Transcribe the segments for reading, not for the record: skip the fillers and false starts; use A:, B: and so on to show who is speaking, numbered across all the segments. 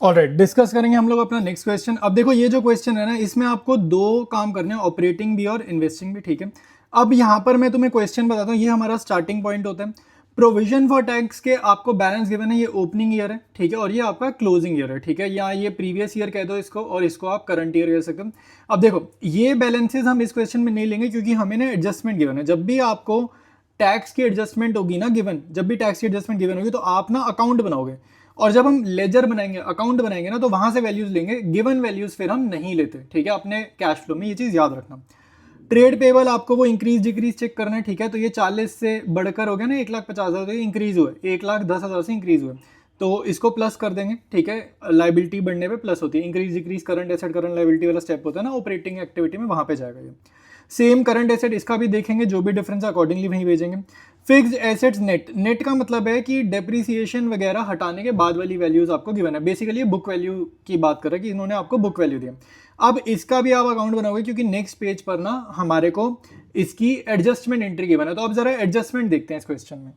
A: Alright, discuss करेंगे हम लोग अपना नेक्स्ट क्वेश्चन। अब देखो ये जो क्वेश्चन है ना, इसमें आपको दो काम करने हैं, ऑपरेटिंग भी और इन्वेस्टिंग भी, ठीक है। अब यहाँ पर मैं तुम्हें क्वेश्चन बताता हूँ, ये हमारा स्टार्टिंग पॉइंट होता है। प्रोविजन फॉर टैक्स के आपको बैलेंस गिवन है, ये ओपनिंग ईयर है, ठीक है, और ये आपका क्लोजिंग ईयर है, ठीक है, या ये प्रीवियस ईयर कह दो इसको, और इसको आप करंट ईयर कह सकते हो। अब देखो ये बैलेंसेस हम इस क्वेश्चन में नहीं लेंगे, क्योंकि हमें ना एडजस्टमेंट गिवन है। जब भी आपको टैक्स की एडजस्टमेंट होगी ना गिवन, जब भी टैक्स की एडजस्टमेंट गिवन होगी, तो आप ना अकाउंट बनाओगे, और जब हम लेजर बनाएंगे, अकाउंट बनाएंगे ना, तो वहां से वैल्यूज लेंगे, गिवन वैल्यूज फिर हम नहीं लेते, ठीक है, अपने कैश फ्लो में, ये चीज याद रखना। ट्रेड पेबल आपको वो इंक्रीज डिक्रीज चेक करना है, ठीक है, तो ये 40 से बढ़कर हो गया ना 1,50,000, तो ये इंक्रीज हुए, 1,10,000 से इंक्रीज हुए, तो इसको प्लस कर देंगे, ठीक है। लाइबिलिटी बढ़ने पे प्लस होती है, increase decrease current asset current liability वाला स्टेप होता है ना ऑपरेटिंग एक्टिविटी में, वहां पे जाएगा ये। सेम करंट एसेट, इसका भी देखेंगे, जो भी डिफरेंस अकॉर्डिंगली वहीं भेजेंगे। फिक्स्ड एसेट्स नेट, नेट का मतलब है कि डेप्रिसिएशन वगैरह हटाने के बाद वाली वैल्यूज आपको गिवन है, बेसिकली बुक वैल्यू की बात कर रहे हैं कि इन्होंने आपको बुक वैल्यू दिया। अब इसका भी आप अकाउंट बनाओगे, क्योंकि नेक्स्ट पेज पर ना हमारे को इसकी एडजस्टमेंट एंट्री गिवन है। तो अब जरा एडजस्टमेंट देखते हैं इस क्वेश्चन में।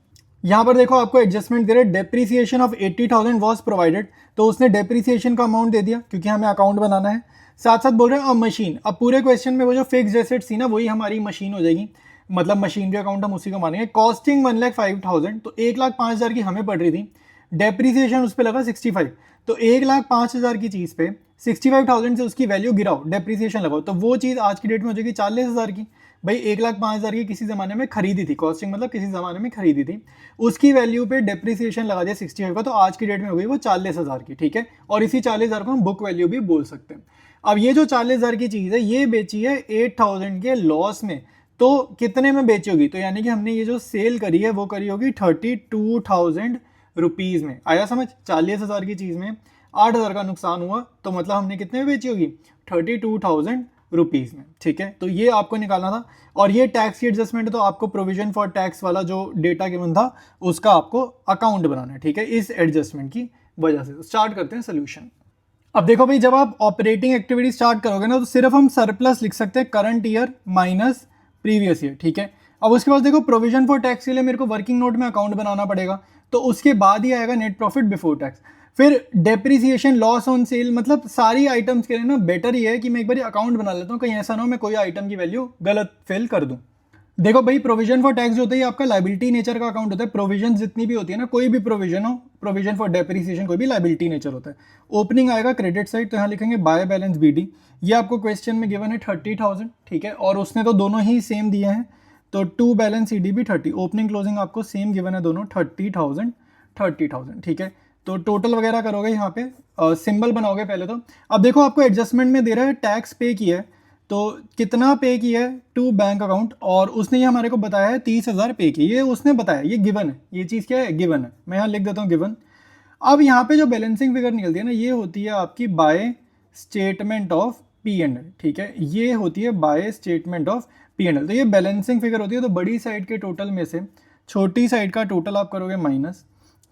A: यहाँ पर देखो आपको एडजस्टमेंट दे रहे, डेप्रिसिएशन ऑफ 80,000 वॉज प्रोवाइडेड, तो उसने डेप्रिसिएशन का अमाउंट दे दिया, क्योंकि हमें अकाउंट बनाना है। साथ साथ बोल रहे हैं अब मशीन, अब पूरे क्वेश्चन में वो जो फिक्स्ड एसेट्स थी ना, वही हमारी मशीन हो जाएगी, मतलब मशीनरी अकाउंट हम उसी को मानेंगे। कॉस्टिंग 1,05,000, तो 1,05,000 की हमें पड़ रही थी, डेप्रिसिएशन उस पर लगा 65, तो 1,05,000 की चीज पे 65,000 से उसकी वैल्यू गिराओ, डेप्रिसिएशन लगाओ, तो वो चीज आज की डेट में हो जाएगी 40,000 की। भाई 1,05,000 की किसी जमाने में खरीदी थी, कॉस्टिंग मतलब किसी जमाने में खरीदी थी, उसकी वैल्यू पे डेप्रिसिएशन लगा दिया 65 का, तो आज की डेट में हो गई वो 40,000 की, ठीक है। और इसी 40,000 को हम बुक वैल्यू भी बोल सकते हैं। अब ये जो 40,000 की चीज है, ये बेची है 8,000 के लॉस में, तो कितने में बेची होगी, तो यानी कि हमने ये जो सेल करी है वो करी होगी 32,000 रुपीज में। आया समझ, 40,000 की चीज में 8,000 का नुकसान हुआ, तो मतलब हमने कितने में बेची होगी, 32,000 रुपीज में, ठीक है। तो ये आपको निकालना था, और ये टैक्स की एडजस्टमेंट है, तो आपको प्रोविजन फॉर टैक्स वाला जो डेटा गिवन था उसका आपको अकाउंट बनाना है, ठीक है, इस एडजस्टमेंट की वजह से। स्टार्ट करते हैं सोल्यूशन। अब देखो भाई, जब आप ऑपरेटिंग एक्टिविटी स्टार्ट करोगे ना, तो सिर्फ हम सरप्लस लिख सकते हैं current year minus previous year, ठीक है। अब उसके बाद देखो प्रोविजन फॉर टैक्स के लिए मेरे को वर्किंग नोट में अकाउंट बनाना पड़ेगा, तो उसके बाद ही आएगा नेट प्रॉफिट बिफोर टैक्स। फिर डेप्रिसिएशन लॉस ऑन सेल, मतलब सारी आइटम्स के लिए ना बेटर ये है कि मैं एक बार अकाउंट बना लेता हूँ, कहीं ऐसा ना हो मैं कोई आइटम की वैल्यू गलत फिल कर दूँ। देखो भाई, प्रोविजन फॉर टैक्स जो होता है आपका लाइबिलिटी नेचर का अकाउंट होता है। प्रोविजन जितनी भी होती है ना, कोई भी प्रोविजन हो, प्रोविजन फॉर डेप्रिसिएशन कोई भी लाइबिलिटी नेचर होता है। ओपनिंग आएगा क्रेडिट साइड, तो यहाँ लिखेंगे बाय बैलेंस बीडी। ये आपको क्वेश्चन में गिवन है 30,000, ठीक है, और उसने तो दोनों ही सेम दिए हैं, तो टू बैलेंस सी डी भी 30, ओपनिंग क्लोजिंग आपको सेम गिवन है दोनों 30,000 30,000, ठीक है। तो टोटल वगैरह करोगे यहाँ पे, सिंबल बनाओगे पहले तो। अब देखो आपको एडजस्टमेंट में दे रहा है टैक्स पे किया है, तो कितना पे किया है टू बैंक अकाउंट, और उसने ये हमारे को बताया है 30,000 पे की, ये उसने बताया, ये गिवन है, ये चीज़ क्या है, गिवन है। मैं यहाँ लिख देता हूँ गिवन। अब यहाँ पे जो बैलेंसिंग फिगर निकलती है ना, ये होती है आपकी by statement of P and L, ठीक है, ये होती है by statement of P and L. तो ये बैलेंसिंग फिगर होती है, तो बड़ी साइड के टोटल में से छोटी साइड का टोटल आप करोगे माइनस,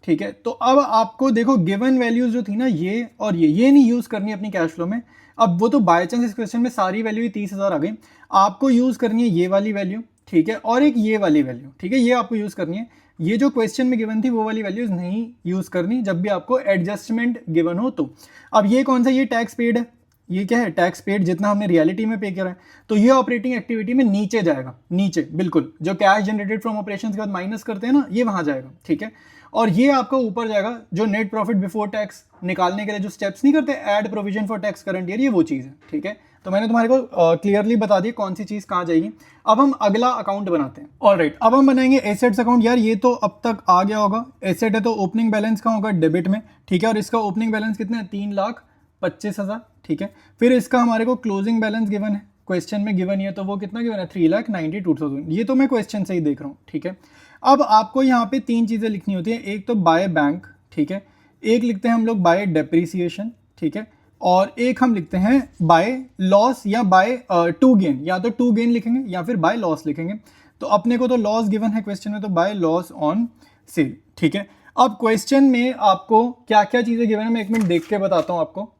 A: ठीक है। तो अब आपको देखो गिवन वैल्यूज जो थी ना, ये और ये नहीं यूज करनी अपनी कैश फ्लो में। अब वो तो बाय चांस इस क्वेश्चन में सारी वैल्यू ही 30,000 आ गई, आपको यूज करनी है ये वाली वैल्यू, ठीक है, और एक ये वाली वैल्यू, ठीक है, ये आपको यूज करनी है। ये जो क्वेश्चन में गिवन थी वो वाली वैल्यूज नहीं यूज करनी जब भी आपको एडजस्टमेंट गिवन हो तो। अब ये कौन सा, ये टैक्स पेड है, ये क्या है, टैक्स पेड, जितना हमने रियलिटी में पे करा है, तो ये ऑपरेटिंग एक्टिविटी में नीचे जाएगा, नीचे बिल्कुल, जो कैश जनरेटेड फ्रॉम ऑपरेशंस के बाद माइनस करते हैं ना, ये वहां जाएगा, ठीक है। और ये आपका ऊपर जाएगा, जो नेट प्रॉफिट बिफोर टैक्स निकालने के लिए जो स्टेप्स नहीं करते, add provision for tax current year, ये वो चीज़ है, ठीक है। तो मैंने तुम्हारे को क्लियरली बता दी कौन सी चीज़ कहाँ जाएगी। अब हम अगला अकाउंट बनाते हैं। ऑलराइट, अब हम बनाएंगे एसेट्स अकाउंट। यार ये तो अब तक आ गया होगा, एसेट है तो ओपनिंग बैलेंस का होगा डेबिट में, ठीक है, और इसका ओपनिंग बैलेंस कितना है, 3,25,000, ठीक है। फिर इसका हमारे को क्लोजिंग बैलेंस गिवन है, क्वेश्चन में गिवन है, तो वो कितना गिवन है, 3,92,000, ये तो मैं क्वेश्चन से ही देख रहा हूँ, ठीक है। अब आपको यहाँ पे तीन चीज़ें लिखनी होती है, एक तो बाय बैंक, ठीक है, एक लिखते हैं हम लोग बाय डेप्रिसिएशन, ठीक है, और एक हम लिखते हैं बाय लॉस या बाय टू गेन, या तो टू गेन लिखेंगे या फिर बाय लॉस लिखेंगे। तो अपने को तो लॉस गिवन है क्वेश्चन में, तो बाय लॉस ऑन सेल, ठीक है। अब क्वेश्चन में आपको क्या क्या चीज़ें गिवन है, मैं एक मिनट देख के बताता हूँ आपको।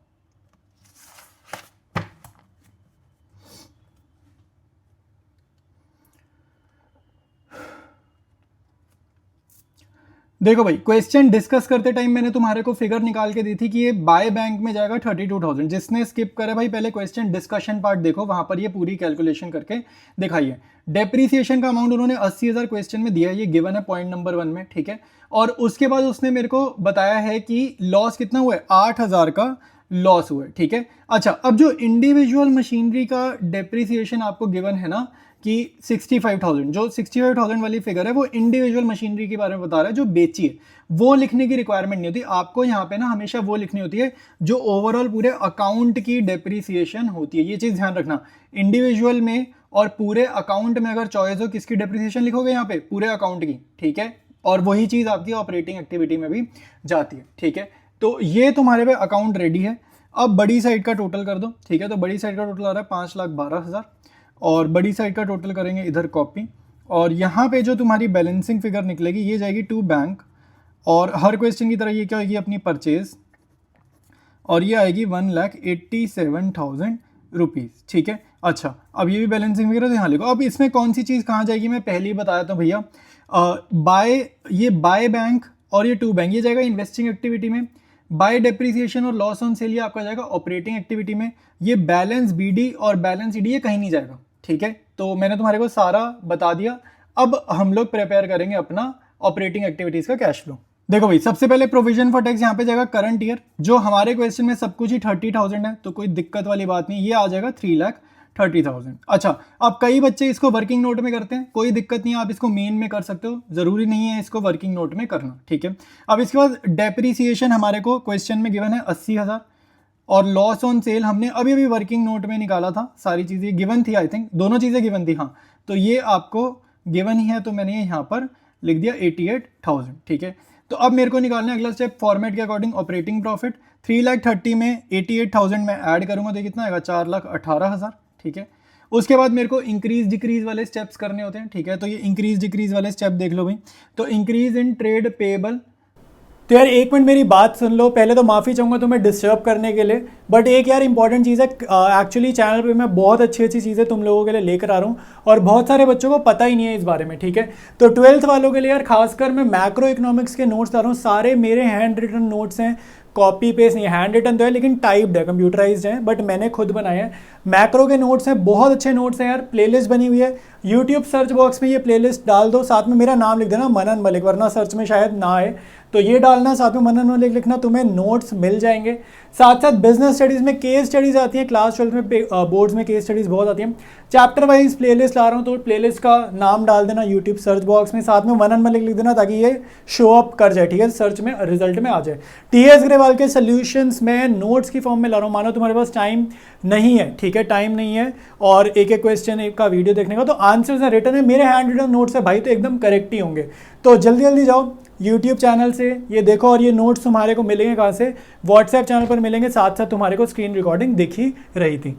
A: देखो भाई, क्वेश्चन डिस्कस करते टाइम मैंने तुम्हारे को फिगर निकाल के दी थी कि ये बाय बैंक में जाएगा 32,000। जिसने स्किप करे भाई पहले क्वेश्चन डिस्कशन पार्ट देखो, वहां पर ये पूरी कैलकुलेशन करके दिखाइए। डेप्रीसिएशन का अमाउंट उन्होंने 80,000 क्वेश्चन में दिया है, ये गिवन है पॉइंट नंबर 1 में, ठीक है। और उसके बाद उसने मेरे को बताया है कि लॉस कितना हुआ है, 8,000 का लॉस हुआ है, ठीक है। अच्छा, अब जो इंडिविजुअल मशीनरी का डेप्रीसिएशन आपको गिवन है ना कि 65,000, जो 65,000 वाली फिगर है वो इंडिविजुअल मशीनरी के बारे में बता रहा है जो बेची है। वो लिखने की रिक्वायरमेंट नहीं होती आपको, यहाँ पे ना हमेशा वो लिखनी होती है जो ओवरऑल पूरे अकाउंट की डेप्रीसिएशन होती है। ये चीज़ ध्यान रखना, इंडिविजुअल में और पूरे अकाउंट में अगर चॉइस हो किसकी डेप्रीसिएशन लिखोगे यहाँ पे, पूरे अकाउंट की, ठीक है। और वही चीज़ आपकी ऑपरेटिंग एक्टिविटी में भी जाती है, ठीक है। तो ये तुम्हारे पे अकाउंट रेडी है। अब बड़ी साइड का टोटल कर दो, ठीक है। तो बड़ी साइड का टोटल आ रहा है 5,12,000 और बड़ी साइड का टोटल करेंगे इधर कॉपी, और यहाँ पे जो तुम्हारी बैलेंसिंग फिगर निकलेगी ये जाएगी टू बैंक, और हर क्वेश्चन की तरह ये क्या होगी अपनी परचेज, और ये आएगी 1,87,000 रुपीज़, ठीक है। अच्छा, अब ये भी बैलेंसिंग फिगर है, यहाँ लिखो। अब इसमें कौन सी चीज़ कहाँ जाएगी मैं पहले ही बताया था भैया। बाय बैंक और ये टू बैंक ये जाएगा इन्वेस्टिंग एक्टिविटी में। बाय डेप्रीसिएशन और लॉस ऑन सेल ये आपका जाएगा ऑपरेटिंग एक्टिविटी में। ये बैलेंस बीडी और बैलेंस ईडी ये कहीं नहीं जाएगा, ठीक है। तो मैंने तुम्हारे को सारा बता दिया। अब हम लोग प्रिपेयर करेंगे अपना ऑपरेटिंग एक्टिविटीज का कैश फ्लो। देखो भाई, सबसे पहले प्रोविजन फॉर टैक्स यहाँ पे जाएगा करंट ईयर, जो हमारे क्वेश्चन में सब कुछ ही 30,000 है, तो कोई दिक्कत वाली बात नहीं, ये आ जाएगा 3,30,000। अच्छा, अब कई बच्चे इसको वर्किंग नोट में करते हैं, कोई दिक्कत नहीं है, आप इसको मेन में कर सकते हो, जरूरी नहीं है इसको वर्किंग नोट में करना, ठीक है। अब इसके बाद डेप्रीसिएशन हमारे को क्वेश्चन में गिवन है 80,000, और लॉस ऑन सेल हमने अभी अभी वर्किंग नोट में निकाला था, सारी चीज़ें गिवन थी, आई थिंक दोनों चीज़ें गिवन थी, हाँ। तो ये आपको गिवन ही है, तो मैंने यहाँ पर लिख दिया 88,000, ठीक है। तो अब मेरे को निकालना है अगला स्टेप फॉर्मेट के अकॉर्डिंग ऑपरेटिंग प्रॉफिट। 3,30,000 में 88,000 में ऐड करूंगा तो कितना आएगा 4,18,000, ठीक है। उसके बाद मेरे को इंक्रीज डिक्रीज वाले स्टेप्स करने होते हैं, ठीक है। तो ये इंक्रीज डिक्रीज वाले स्टेप देख लो भाई। तो इंक्रीज इन ट्रेड पेएबल, तो यार एक मिनट मेरी बात सुन लो, पहले तो माफ़ी चाहूँगा तुम्हें डिस्टर्ब करने के लिए, बट एक यार इंपॉर्टेंट चीज़ है, एक्चुअली चैनल पे मैं बहुत अच्छी अच्छी चीज़ें तुम लोगों के लिए लेकर आ रहा हूँ और बहुत सारे बच्चों को पता ही नहीं है इस बारे में, ठीक है। तो 12th वालों के लिए यार खासकर मैं मैक्रो इकोनॉमिक्स के नोट्स ला रहा हूँ, सारे मेरे हैंड रिटन नोट्स हैं, कॉपी पेस्ट नहीं, हैंड रिटन तो है लेकिन टाइप्ड है, कंप्यूटराइज्ड है, बट मैंने खुद बनाया है। मैक्रो के नोट्स हैं, बहुत अच्छे नोट्स हैं यार, प्लेलिस्ट बनी हुई है, यूट्यूब सर्च बॉक्स में ये प्लेलिस्ट डाल दो, साथ में मेरा नाम लिख देना मनन मलिक, वरना सर्च में शायद ना आए, तो ये डालना, साथ में मनन मलिक लिखना, तुम्हें नोट्स मिल जाएंगे। साथ साथ बिजनेस स्टडीज़ में केस स्टडीज़ आती हैं, क्लास 12 में बोर्ड्स में केस स्टडीज़ बहुत आती हैं। चैप्टर वाइज प्लेलिस्ट ला रहा हूँ, तो प्लेलिस्ट का नाम डाल देना यूट्यूब सर्च बॉक्स में, साथ में मनन मलिक लिख देना ताकि ये शो अप कर जाए, ठीक है, सर्च में रिजल्ट में आ जाए। टीएस ग्रेवाल के सोल्यूशंस में नोट्स की फॉर्म में ला रहा हूँ, मानो तुम्हारे पास टाइम नहीं है, ठीक है, टाइम नहीं है और एक एक क्वेश्चन एक का वीडियो देखने का, तो आंसर्स रिटर्न है, मेरे हैंड रिटन नोट्स है भाई, तो एकदम करेक्ट ही होंगे। तो जल्दी जल्दी जाओ यूट्यूब चैनल से ये देखो, और ये नोट्स तुम्हारे को मिलेंगे कहाँ से, व्हाट्सएप चैनल पर मिलेंगे, साथ साथ तुम्हारे को स्क्रीन रिकॉर्डिंग दिख ही रही थी।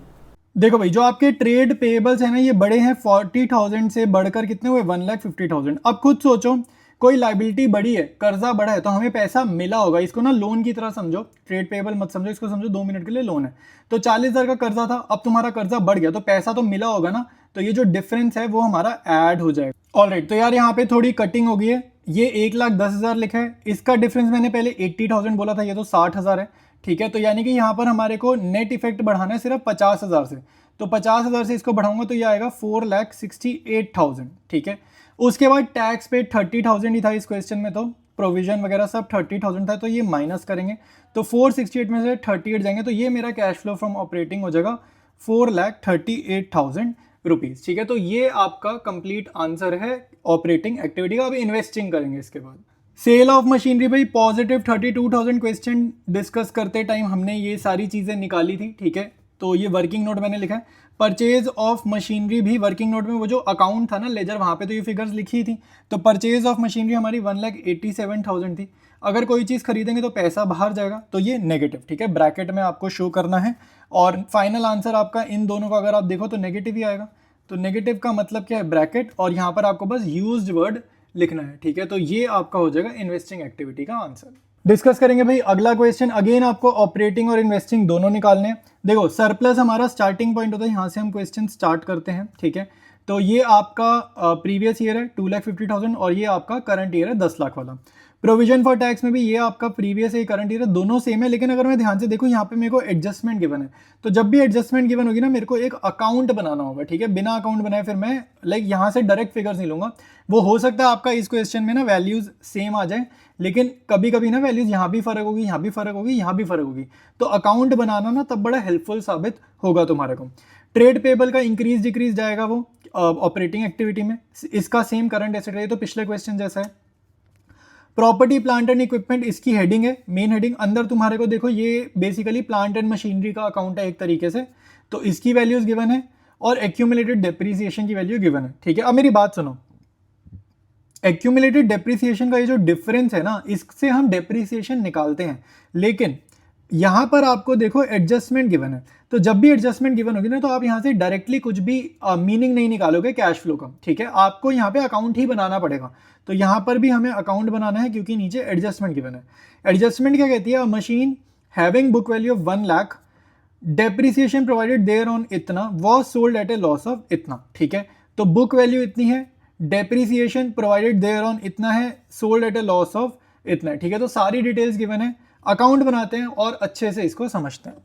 A: देखो भाई, जो आपके ट्रेड पेएबल्स है ना, ये बड़े हैं 40,000 से बढ़कर कितने हुए 1,50,000। अब खुद सोचो, कोई लाइबिलिटी बड़ी है, कर्जा बड़ा है, तो हमें पैसा मिला होगा, इसको ना लोन की तरह समझो, ट्रेड पेएबल मत समझो, इसको समझो 2 मिनट के लिए लोन है। तो 40,000 का कर्जा था, अब तुम्हारा कर्जा बढ़ गया, तो पैसा तो मिला होगा ना, तो ये जो डिफरेंस है वो हमारा ऐड हो जाएगा। ऑलराइट, तो यार यहाँ पे थोड़ी कटिंग हो गई है, ये 1,10,000 लिखा है, इसका डिफरेंस मैंने पहले 80,000 बोला था, ये तो 60,000 है, ठीक है। तो यानी कि यहाँ पर हमारे को नेट इफेक्ट बढ़ाना है सिर्फ 50,000 से, तो 50,000 से इसको बढ़ाऊंगा तो ये आएगा 4,68,000, ठीक है। उसके बाद टैक्स पे 30,000 ही था इस क्वेश्चन में, तो प्रोविजन वगैरह सब 30,000 था, तो ये माइनस करेंगे तो 468 में से 38 जाएंगे, तो ये मेरा कैश फ्लो फ्रॉम ऑपरेटिंग हो जाएगा 4,38,000 रुपीज़, ठीक है। तो ये आपका कंप्लीट आंसर है ऑपरेटिंग एक्टिविटी का। अब इन्वेस्टिंग करेंगे इसके बाद। सेल ऑफ मशीनरी भाई पॉजिटिव 32,000 क्वेश्चन डिस्कस करते टाइम हमने ये सारी चीज़ें निकाली थी, ठीक है। तो ये वर्किंग नोट मैंने लिखा है। परचेज ऑफ मशीनरी भी वर्किंग नोट में, वो जो अकाउंट था ना लेजर, वहाँ पे तो ये फिगर्स लिखी थी। तो परचेज ऑफ मशीनरी हमारी 1,87,000 थी। अगर कोई चीज़ खरीदेंगे तो पैसा बाहर जाएगा, तो ये नेगेटिव, ठीक है, ब्रैकेट में आपको शो करना है। और फाइनल आंसर आपका इन दोनों का अगर आप देखो तो नेगेटिव ही आएगा। तो नेगेटिव का मतलब क्या है, ब्रैकेट, और यहाँ पर आपको बस यूज्ड वर्ड लिखना है, ठीक है। तो ये आपका हो जाएगा इन्वेस्टिंग एक्टिविटी का आंसर। डिस्कस करेंगे भाई अगला क्वेश्चन। अगेन आपको ऑपरेटिंग और इन्वेस्टिंग दोनों निकालने हैं। देखो, सरप्लस हमारा स्टार्टिंग पॉइंट होता है, यहाँ से हम क्वेश्चन स्टार्ट करते हैं, ठीक है। तो ये आपका प्रीवियस ईयर है 2,50,000 और ये आपका करंट ईयर है 10 लाख वाला। प्रोविजन फॉर टैक्स में भी ये आपका प्रीवियस है करंट ईयर दोनों सेम है, लेकिन अगर मैं ध्यान से देखूं यहाँ पे मेरे को एडजस्टमेंट गिवन है, तो जब भी एडजस्टमेंट गिवन होगी ना मेरे को एक अकाउंट बनाना होगा, ठीक है। बिना अकाउंट बनाए फिर मैं यहाँ से डायरेक्ट फिगर्स नहीं लूंगा। वो हो सकता है आपका इस क्वेश्चन में ना वैल्यूज सेम आ जाए, लेकिन कभी कभी ना वैल्यूज यहाँ भी फर्क होगी, यहाँ भी फर्क होगी, यहाँ भी फर्क होगी, तो अकाउंट बनाना ना तब बड़ा हेल्पफुल साबित होगा तुम्हारे को। ट्रेड पेबल का इंक्रीज डिक्रीज जाएगा वो ऑपरेटिंग एक्टिविटी में, इसका सेम करंट एसेट है, तो पिछले क्वेश्चन जैसा है। प्रॉपर्टी प्लांट एंड इक्विपमेंट इसकी हेडिंग है, मेन हेडिंग। अंदर तुम्हारे को देखो ये बेसिकली प्लांट एंड मशीनरी का अकाउंट है एक तरीके से, तो इसकी वैल्यूज गिवन है और एक्यूमुलेटेड डेप्रिसिएशन की वैल्यू गिवन है, ठीक है। अब मेरी बात सुनो, एक्यूमुलेटेड डेप्रिसिएशन का ये जो डिफरेंस है ना, इससे हम डेप्रिसिएशन निकालते हैं, लेकिन यहां पर आपको देखो एडजस्टमेंट गिवन है, तो जब भी एडजस्टमेंट गिवन होगी ना तो आप यहां से डायरेक्टली कुछ भी मीनिंग नहीं निकालोगे कैश फ्लो का, ठीक है। आपको यहाँ पे अकाउंट ही बनाना पड़ेगा, तो यहां पर भी हमें अकाउंट बनाना है क्योंकि नीचे एडजस्टमेंट गिवन है। एडजस्टमेंट क्या कहती है, machine having book value of 1 lakh, depreciation provided thereon इतना, was sold at a loss of इतना, ठीक है। तो बुक वैल्यू इतनी है, डेप्रिसिएशन प्रोवाइडेड देयर ऑन इतना है, sold at a loss of इतना, ठीक है। तो सारी डिटेल्स गिवन है, अकाउंट बनाते हैं और अच्छे से इसको समझते हैं।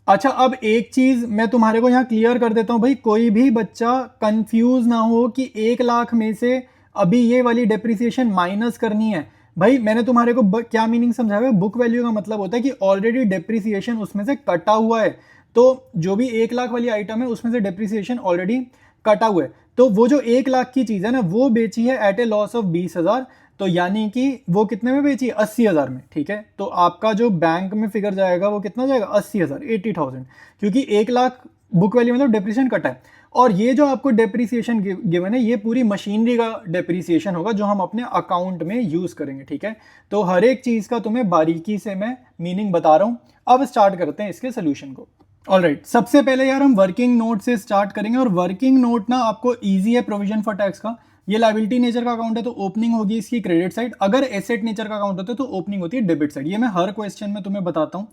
A: अच्छा, अब एक चीज मैं तुम्हारे को यहाँ क्लियर कर देता हूं भाई, कोई भी बच्चा कंफ्यूज ना हो कि 1 लाख में से अभी ये वाली डेप्रिसिएशन माइनस करनी है। भाई मैंने तुम्हारे को क्या मीनिंग समझाया है, बुक वैल्यू का मतलब होता है कि ऑलरेडी डेप्रिसिएशन उसमें से कटा हुआ है, तो जो भी 1 लाख वाली आइटम है उसमें से डेप्रिसिएशन ऑलरेडी कटा हुआ है, तो वो जो 1 लाख की चीज है ना वो बेची है एट ए लॉस ऑफ 20,000, तो यानी कि वो कितने में बेची, 80,000 में, ठीक है। तो आपका जो बैंक में फिगर जाएगा वो कितना जाएगा, 80,000, 80,000, क्योंकि 1 लाख बुक वैल्यू मतलब डेप्रिसिएशन कटा है। और ये जो आपको डेप्रिसिएशन गिवन है ये पूरी मशीनरी का डेप्रिसिएशन होगा जो हम अपने अकाउंट में यूज करेंगे, ठीक है। तो हर एक चीज का तुम्हें बारीकी से मैं मीनिंग बता रहा हूं। अब स्टार्ट करते हैं इसके सोल्यूशन को। ऑलराइट, सबसे पहले यार हम वर्किंग नोट से स्टार्ट करेंगे, और वर्किंग नोट ना आपको इजी है प्रोविजन फॉर टैक्स का। ये लायबिलिटी नेचर का अकाउंट है तो ओपनिंग होगी इसकी क्रेडिट साइड, अगर एसेट नेचर का अकाउंट होता है तो ओपनिंग होती है डेबिट साइड। ये मैं हर क्वेश्चन में तुम्हें बताता हूं।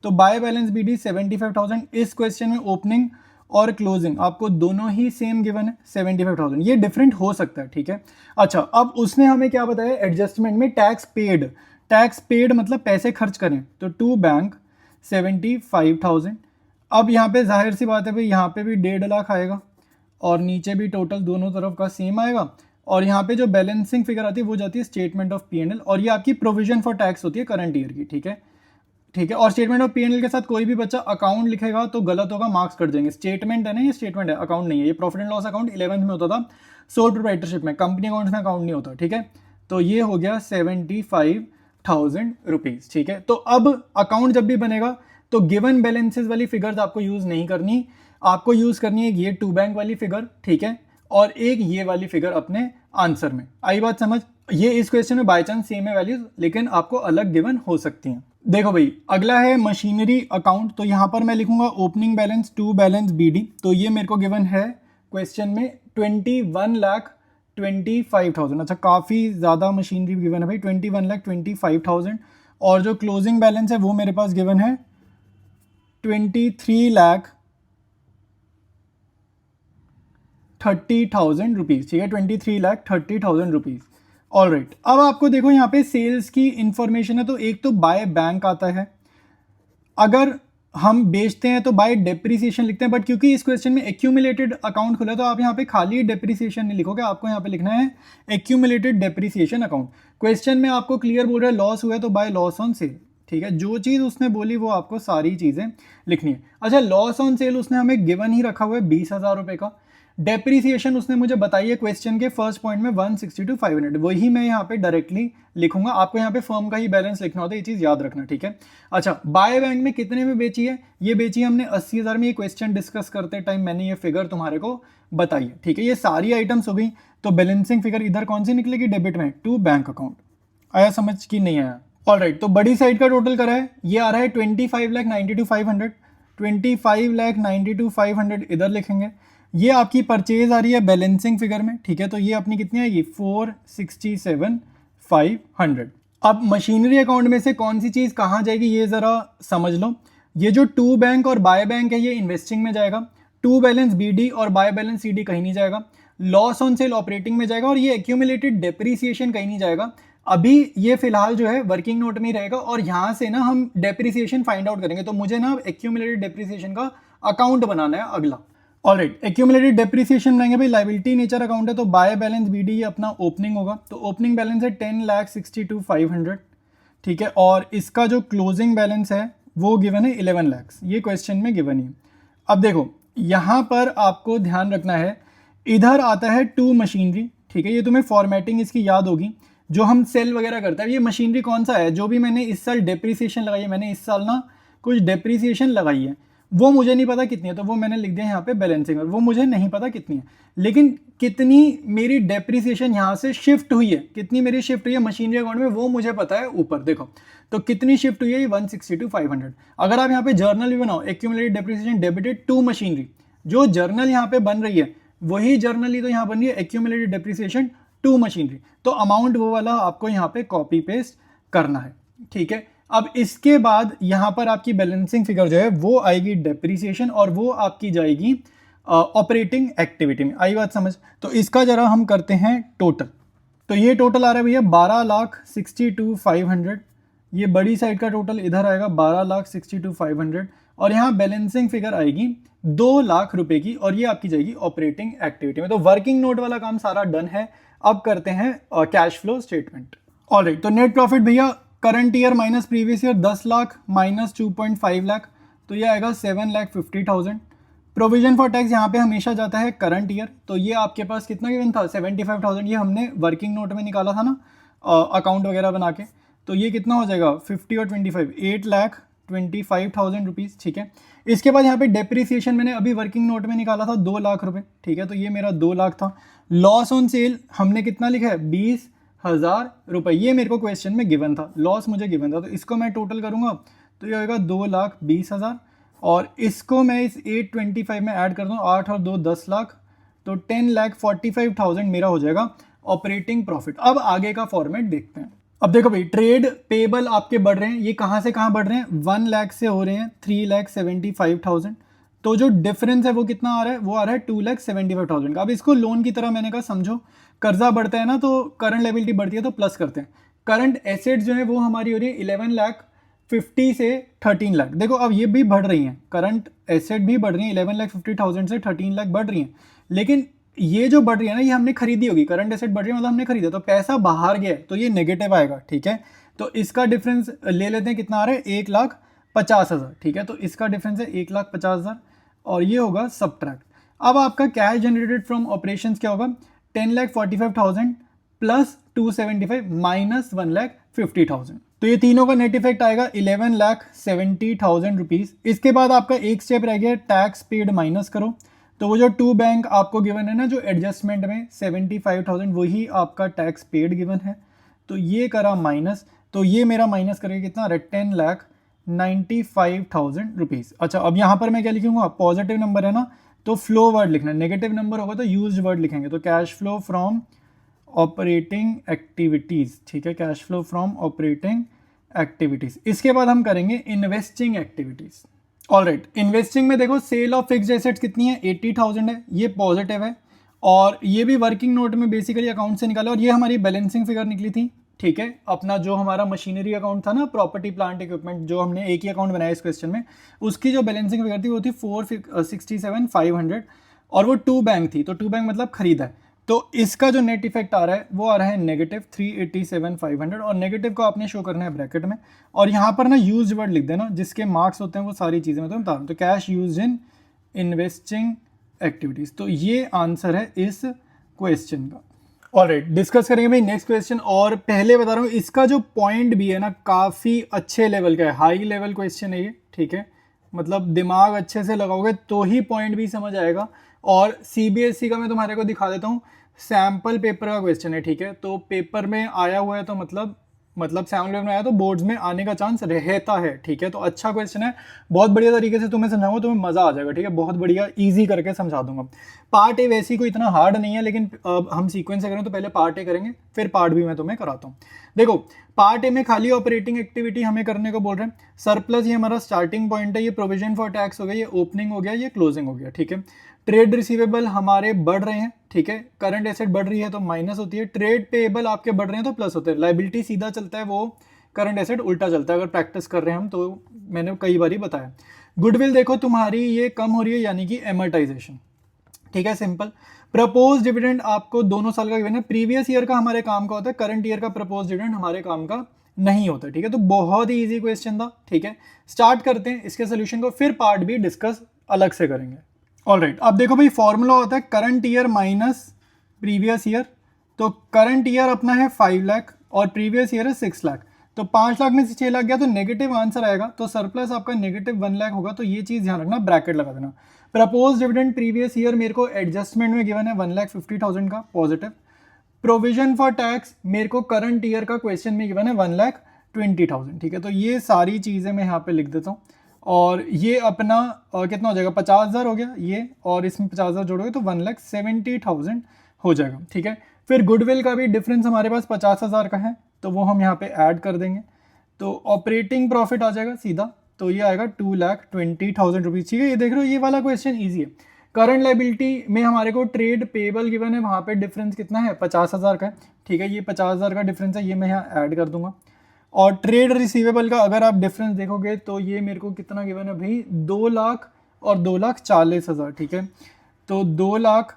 A: तो बाय बैलेंस बीडी 75,000, इस क्वेश्चन में ओपनिंग और क्लोजिंग आपको दोनों ही सेम गिवन है 75,000, ये डिफरेंट हो सकता है, ठीक है। अच्छा, अब उसने हमें क्या बताया, एडजस्टमेंट में टैक्स पेड, टैक्स पेड मतलब पैसे खर्च करें, तो टू बैंक 75,000। अब यहाँ पे जाहिर सी बात है भाई, यहाँ पे भी 1.5 लाख आएगा और नीचे भी टोटल दोनों तरफ का सेम आएगा, और यहाँ पे जो बैलेंसिंग फिगर आती है वो जाती है स्टेटमेंट ऑफ P&L, और ये आपकी प्रोविजन फॉर टैक्स होती है करंट ईयर की, ठीक है, ठीक है। और स्टेटमेंट ऑफ P&L के साथ कोई भी बच्चा अकाउंट लिखेगा तो गलत होगा, मार्क्स कट जाएंगे। स्टेटमेंट है ना, ये स्टेटमेंट है, अकाउंट नहीं है। ये profit and loss account 11th में होता था सोल प्रोप्राइटरशिप में, कंपनी अकाउंट में अकाउंट नहीं होता, ठीक है। तो ये हो गया 75,000 रुपीज, ठीक है। तो अब अकाउंट जब भी बनेगा तो गिवन बैलेंसेस वाली फिगर्स आपको यूज नहीं करनी, आपको यूज करनी है ये टू बैंक वाली फिगर, ठीक है, और एक ये वाली फिगर अपने आंसर में। आई बात समझ। ये इस क्वेश्चन में बाय चांस सेम है वैल्यूज, लेकिन आपको अलग गिवन हो सकती हैं। देखो भाई, अगला है मशीनरी अकाउंट, तो यहां पर मैं लिखूंगा opening balance to balance BD, तो ये मेरे को गिवन है क्वेश्चन में 21,25,000। अच्छा, काफी ज्यादा मशीनरी गिवन है भाई, 21,25,000, और जो क्लोजिंग बैलेंस है वो मेरे पास गिवन है 23,30,000 रुपीज, ठीक है, 23,30,000 रुपीज। ऑल राइट, अब आपको देखो यहाँ पे सेल्स की इंफॉर्मेशन है, तो एक तो बाय बैंक आता है, अगर हम बेचते हैं तो बाय डेप्रिसिएशन लिखते हैं, बट क्योंकि इस क्वेश्चन में एक्यूमुलेटेड अकाउंट खुला तो आप यहाँ पे खाली डेप्रिसिएशन नहीं लिखोगे, आपको यहाँ पे लिखना है एक्यूमुलेटेड डेप्रिसिएशन अकाउंट। क्वेश्चन में आपको क्लियर बोल रहा है लॉस हुआ है तो बाय लॉस ऑन सेल, ठीक है। जो चीज उसने बोली वो आपको सारी चीजें लिखनी है। अच्छा, लॉस ऑन सेल उसने हमें गिवन ही रखा हुआ है 20,000 रुपए का। डेप्रिसिएशन उसने मुझे बताई है क्वेश्चन के फर्स्ट पॉइंट में 160 to 500, वही मैं यहाँ पे डायरेक्टली लिखूंगा। आपको यहाँ पे फर्म का ही बैलेंस लिखना होता है, ये चीज याद रखना, ठीक है। अच्छा, बाय बैंक में कितने में बेची है, ये बेची हमने 80,000 में। ये क्वेश्चन डिस्कस करते टाइम मैंने ये फिगर तुम्हारे को बताई है, ठीक है। ये सारी आइटम्स हो गई, तो बैलेंसिंग फिगर इधर कौन सी निकलेगी, डेबिट में, टू बैंक अकाउंट। आया समझ की नहीं आया? ऑलराइट, तो बड़ी साइड का टोटल करा है, ये आ रहा है 25,92,500, 25,92,500 इधर लिखेंगे। ये आपकी परचेज आ रही है बैलेंसिंग फिगर में, ठीक है, तो ये अपनी कितनी आएगी 467,500। अब मशीनरी अकाउंट में से कौन सी चीज कहाँ जाएगी ये जरा समझ लो। ये जो टू बैंक और बाय बैंक है ये इन्वेस्टिंग में जाएगा, टू बैलेंस बीडी और बाय बैलेंस सीडी कहीं नहीं जाएगा, लॉस ऑन सेल ऑपरेटिंग में जाएगा, और ये एक्यूमुलेटेड डेप्रिसिएशन कहीं नहीं जाएगा। अभी ये फिलहाल जो है वर्किंग नोट में ही रहेगा और यहाँ से ना हम डेप्रिसिएशन फाइंड आउट करेंगे। तो मुझे ना एक्यूमुलेटेड डेप्रिसिएशन का अकाउंट बनाना है अगला। ऑलराइट, एक्यूमुलेटेड डेप्रिसिएशन रहेंगे भाई, लायबिलिटी नेचर अकाउंट है तो बाय बैलेंस बीडी ये अपना ओपनिंग होगा। तो ओपनिंग बैलेंस है 10,62,500, ठीक है। और इसका जो क्लोजिंग बैलेंस है वो गिवन है 11 लाख, ये क्वेश्चन में गिवन ही है। अब देखो यहाँ पर आपको ध्यान रखना है, इधर आता है टू मशीनरी, ठीक है। ये तुम्हें फॉर्मेटिंग इसकी याद होगी, जो हम सेल वगैरह करता है। ये मशीनरी कौन सा है, जो भी मैंने इस साल डेप्रिसिएशन लगाई है, मैंने इस साल ना कुछ डेप्रिसिएशन लगाई है, वो मुझे नहीं पता कितनी है, तो वो मैंने लिख दिया यहाँ पे बैलेंसिंग, और वो मुझे नहीं पता कितनी है। लेकिन कितनी मेरी डेप्रिसिएशन यहाँ से शिफ्ट हुई है, कितनी मेरी शिफ्ट हुई है मशीनरी अकाउंट में, वो मुझे पता है ऊपर देखो। तो कितनी शिफ्ट हुई है, 162,500। अगर आप यहाँ पे जर्नल भी बनाओ, accumulated depreciation debited to machinery, जो जर्नल यहाँ पे बन रही है वही जर्नल ही तो यहाँ बन रही है, एक्यूमुलेटेड डेप्रिसिएशन टू मशीनरी। तो अमाउंट वो वाला आपको यहाँ पे कॉपी पेस्ट करना है, ठीक है। अब इसके बाद यहाँ पर आपकी बैलेंसिंग फिगर जो है वो आएगी डेप्रिसिएशन, और वो आपकी जाएगी ऑपरेटिंग एक्टिविटी में। आई बात समझ? तो इसका जरा हम करते हैं टोटल। तो ये टोटल आ रहा है भैया 12,62,500, ये बड़ी साइड का टोटल इधर आएगा 12,62,500, और यहाँ बैलेंसिंग फिगर आएगी 2 लाख रुपए की, और ये आपकी जाएगी ऑपरेटिंग एक्टिविटी में। तो वर्किंग नोट वाला काम सारा डन है। अब करते हैं कैश फ्लो स्टेटमेंट। ऑलराइट, तो नेट प्रॉफिट भैया current year minus previous year 10 lakh minus 2.5 lakh, तो ये आएगा 7,50,000। प्रोविजन फॉर टैक्स यहाँ पे हमेशा जाता है करंट ईयर, तो ये आपके पास कितना गिवन था 75,000, ये हमने वर्किंग नोट में निकाला था ना अकाउंट वगैरह बना के। तो ये कितना हो जाएगा 50 और 25, 8,25,000 रुपीज़, ठीक है। इसके बाद यहाँ पे डेप्रिसिएशन मैंने अभी वर्किंग नोट में निकाला था 2 लाख रुपए, ठीक है। तो ये मेरा 2 लाख था। लॉस ऑन सेल हमने कितना लिखा है 20,000 रुपये, ये मेरे को क्वेश्चन में गिवन था, लॉस मुझे गिवन था। तो इसको मैं टोटल करूँगा तो ये होगा 2,20,000, और इसको मैं इस 825 में ऐड कर दूँ, 8 और 2 10 लाख, तो 10,45,000 मेरा हो जाएगा ऑपरेटिंग प्रॉफिट। अब आगे का फॉर्मेट देखते हैं। अब देखो भाई, ट्रेड पेबल आपके बढ़ रहे हैं, ये कहाँ से कहाँ बढ़ रहे हैं, 1 लाख से हो रहे हैं 3,75,000। तो जो डिफरेंस है वो कितना आ रहा है, वो आ रहा है 2,75,000 का। अब इसको लोन की तरह मैंने कहा समझो, कर्जा बढ़ता है ना तो करंट लायबिलिटी बढ़ती है, तो प्लस करते हैं। करंट एसेट जो है वो हमारी हो रही है 11,50,000 से 13 लाख। देखो अब ये भी बढ़ रही हैं, करंट एसेट भी बढ़ रही है, 11,50,000 से 13 लाख बढ़ रही हैं। लेकिन ये जो बढ़ रही है ना, ये हमने खरीदी होगी, करंट एसेट बढ़ रही है मतलब हमने खरीदा, तो पैसा बाहर गया है तो ये नेगेटिव आएगा, ठीक है। तो इसका डिफरेंस ले लेते हैं, कितना आ रहा है 1,50,000, ठीक है। तो इसका डिफरेंस है 1,50,000, और ये होगा सब्ट्रैक्ट। अब आपका कैश जनरेटेड फ्रॉम ऑपरेशंस क्या होगा, 10,45,000 प्लस 275 माइनस 1,50,000। तो ये तीनों का नेट इफेक्ट आएगा 11,70,000 रुपीज़। इसके बाद आपका एक स्टेप रह गया, टैक्स पेड माइनस करो। तो वो जो टू बैंक आपको गिवन है ना, जो एडजस्टमेंट में 75,000, वही आपका टैक्स पेड गिवन है। तो ये करा माइनस, तो ये मेरा माइनस करके कितना 10,95,000 रुपीज़। अच्छा, अब यहाँ पर मैं क्या लिखूंगा, पॉजिटिव नंबर है ना तो फ्लो वर्ड लिखना है, नेगेटिव नंबर होगा तो यूज वर्ड लिखेंगे। तो cash flow from operating activities, ठीक है, cash flow from operating activities. इसके बाद हम करेंगे इन्वेस्टिंग एक्टिविटीज़। ऑलराइट, इन्वेस्टिंग में देखो सेल ऑफ फिक्स्ड एसेट्स कितनी है 80,000 है, ये पॉजिटिव है, और ये भी वर्किंग नोट में बेसिकली अकाउंट से निकाला, और ये हमारी बैलेंसिंग फिगर निकली थी, ठीक है। अपना जो हमारा मशीनरी अकाउंट था ना, प्रॉपर्टी प्लांट इक्विपमेंट, जो हमने एक ही अकाउंट बनाया इस क्वेश्चन में, उसकी जो बैलेंसिंग फिगर थी वो थी 467,500, और वो टू बैंक थी, तो टू बैंक मतलब खरीदा है। तो इसका जो नेट इफेक्ट आ रहा है वो आ रहा है नेगेटिव 387,500, और नेगेटिव को आपने शो करना है ब्रैकेट में, और यहाँ पर ना यूज वर्ड लिख देना, जिसके मार्क्स होते हैं वो सारी चीज़ें मैं तो बता रहा हूँ। तो cash use in investing activities, तो ये आंसर है इस क्वेश्चन का। ऑलराइट, डिस्कस करेंगे भाई नेक्स्ट क्वेश्चन। और पहले बता रहा हूँ इसका जो पॉइंट भी है ना काफ़ी अच्छे लेवल का है, हाई लेवल क्वेश्चन है ये, ठीक है। मतलब दिमाग अच्छे से लगाओगे तो ही पॉइंट भी समझ आएगा। और सीबीएसई का मैं तुम्हारे को दिखा देता हूँ, सैम्पल पेपर का क्वेश्चन है, ठीक है। तो पेपर में आया हुआ है तो मतलब सैम्पल पेपर में आया तो बोर्ड्स में आने का चांस रहता है, ठीक है। तो अच्छा क्वेश्चन है, बहुत बढ़िया तरीके से तुम्हें समझाऊंगा, तुम्हें मज़ा आ जाएगा, ठीक है। बहुत बढ़िया इजी करके समझा दूंगा। पार्ट ए वैसी कोई इतना हार्ड नहीं है, लेकिन हम सीक्वेंस से करें तो पहले पार्ट ए करेंगे, फिर पार्ट बी मैं तुम्हें कराता हूँ। देखो पार्ट ए में खाली ऑपरेटिंग एक्टिविटी हमें करने को बोल रहे हैं। सरप्लस ये हमारा स्टार्टिंग पॉइंट है, ये प्रोविजन फॉर टैक्स हो गया, ये ओपनिंग हो गया, ये क्लोजिंग हो गया, ठीक है। ट्रेड रिसीवेबल हमारे बढ़ रहे हैं, ठीक है, करंट एसेट बढ़ रही है तो माइनस होती है, ट्रेड पेएबल आपके बढ़ रहे हैं तो प्लस होते हैं, लाइबिलिटी सीधा चलता है, वो करंट एसेट उल्टा चलता है, अगर प्रैक्टिस कर रहे हैं हम तो मैंने कई बार ही बताया। गुडविल देखो तुम्हारी ये कम हो रही है यानी कि एमर्टाइजेशन, ठीक है, सिंपल। प्रपोज डिविडेंड आपको दोनों साल का गिवन है, प्रीवियस ईयर का हमारे काम का होता है, करंट ईयर का प्रपोज डिविडेंड हमारे काम का नहीं होता, ठीक है, तो बहुत ही इजी क्वेश्चन था, ठीक है। स्टार्ट करते हैं इसके सोल्यूशन को, फिर पार्ट भी डिस्कस अलग से करेंगे। ऑलराइट, अब देखो भाई फॉर्मूला होता है current year minus previous year, तो करंट ईयर अपना है 5 लाख और प्रीवियस ईयर है 6 लाख, तो 5 लाख में से 6 लाख गया तो नेगेटिव आंसर आएगा, तो सरप्लस आपका नेगेटिव 1 लाख होगा, तो ये चीज ध्यान रखना, ब्रैकेट लगा देना। प्रपोज डिविडेंड प्रीवियस ईयर मेरे को एडजस्टमेंट में गिवन है 1,50,000 का पॉजिटिव। प्रोविजन फॉर टैक्स मेरे को करंट ईयर का क्वेश्चन में गिवन है 1,20,000, ठीक है, तो ये सारी चीज़ें मैं यहाँ पे लिख देता हूँ। और ये अपना कितना हो जाएगा, 50,000 हो गया ये, और इसमें 50,000 जोड़ोगे तो 1,70,000 हो जाएगा, ठीक है। फिर गुडविल का भी डिफरेंस हमारे पास 50,000 का है, तो वो हम यहाँ पे ऐड कर देंगे, तो ऑपरेटिंग प्रॉफिट आ जाएगा सीधा, तो ये आएगा 2,20,000 रुपीज़, ठीक है। ये देख रहे हो ये वाला क्वेश्चन ईजी है। करंट लाइबिलिटी में हमारे को ट्रेड पेबल गिवन है, वहाँ पे डिफरेंस कितना है, 50,000 का है, ठीक है, ये 50,000 का डिफरेंस है, ये मैं यहाँ ऐड कर दूंगा। और ट्रेड रिसीवेबल का अगर आप डिफरेंस देखोगे तो ये मेरे को कितना गिवन है भाई, 2 लाख और 2,40,000, ठीक है, तो 2 लाख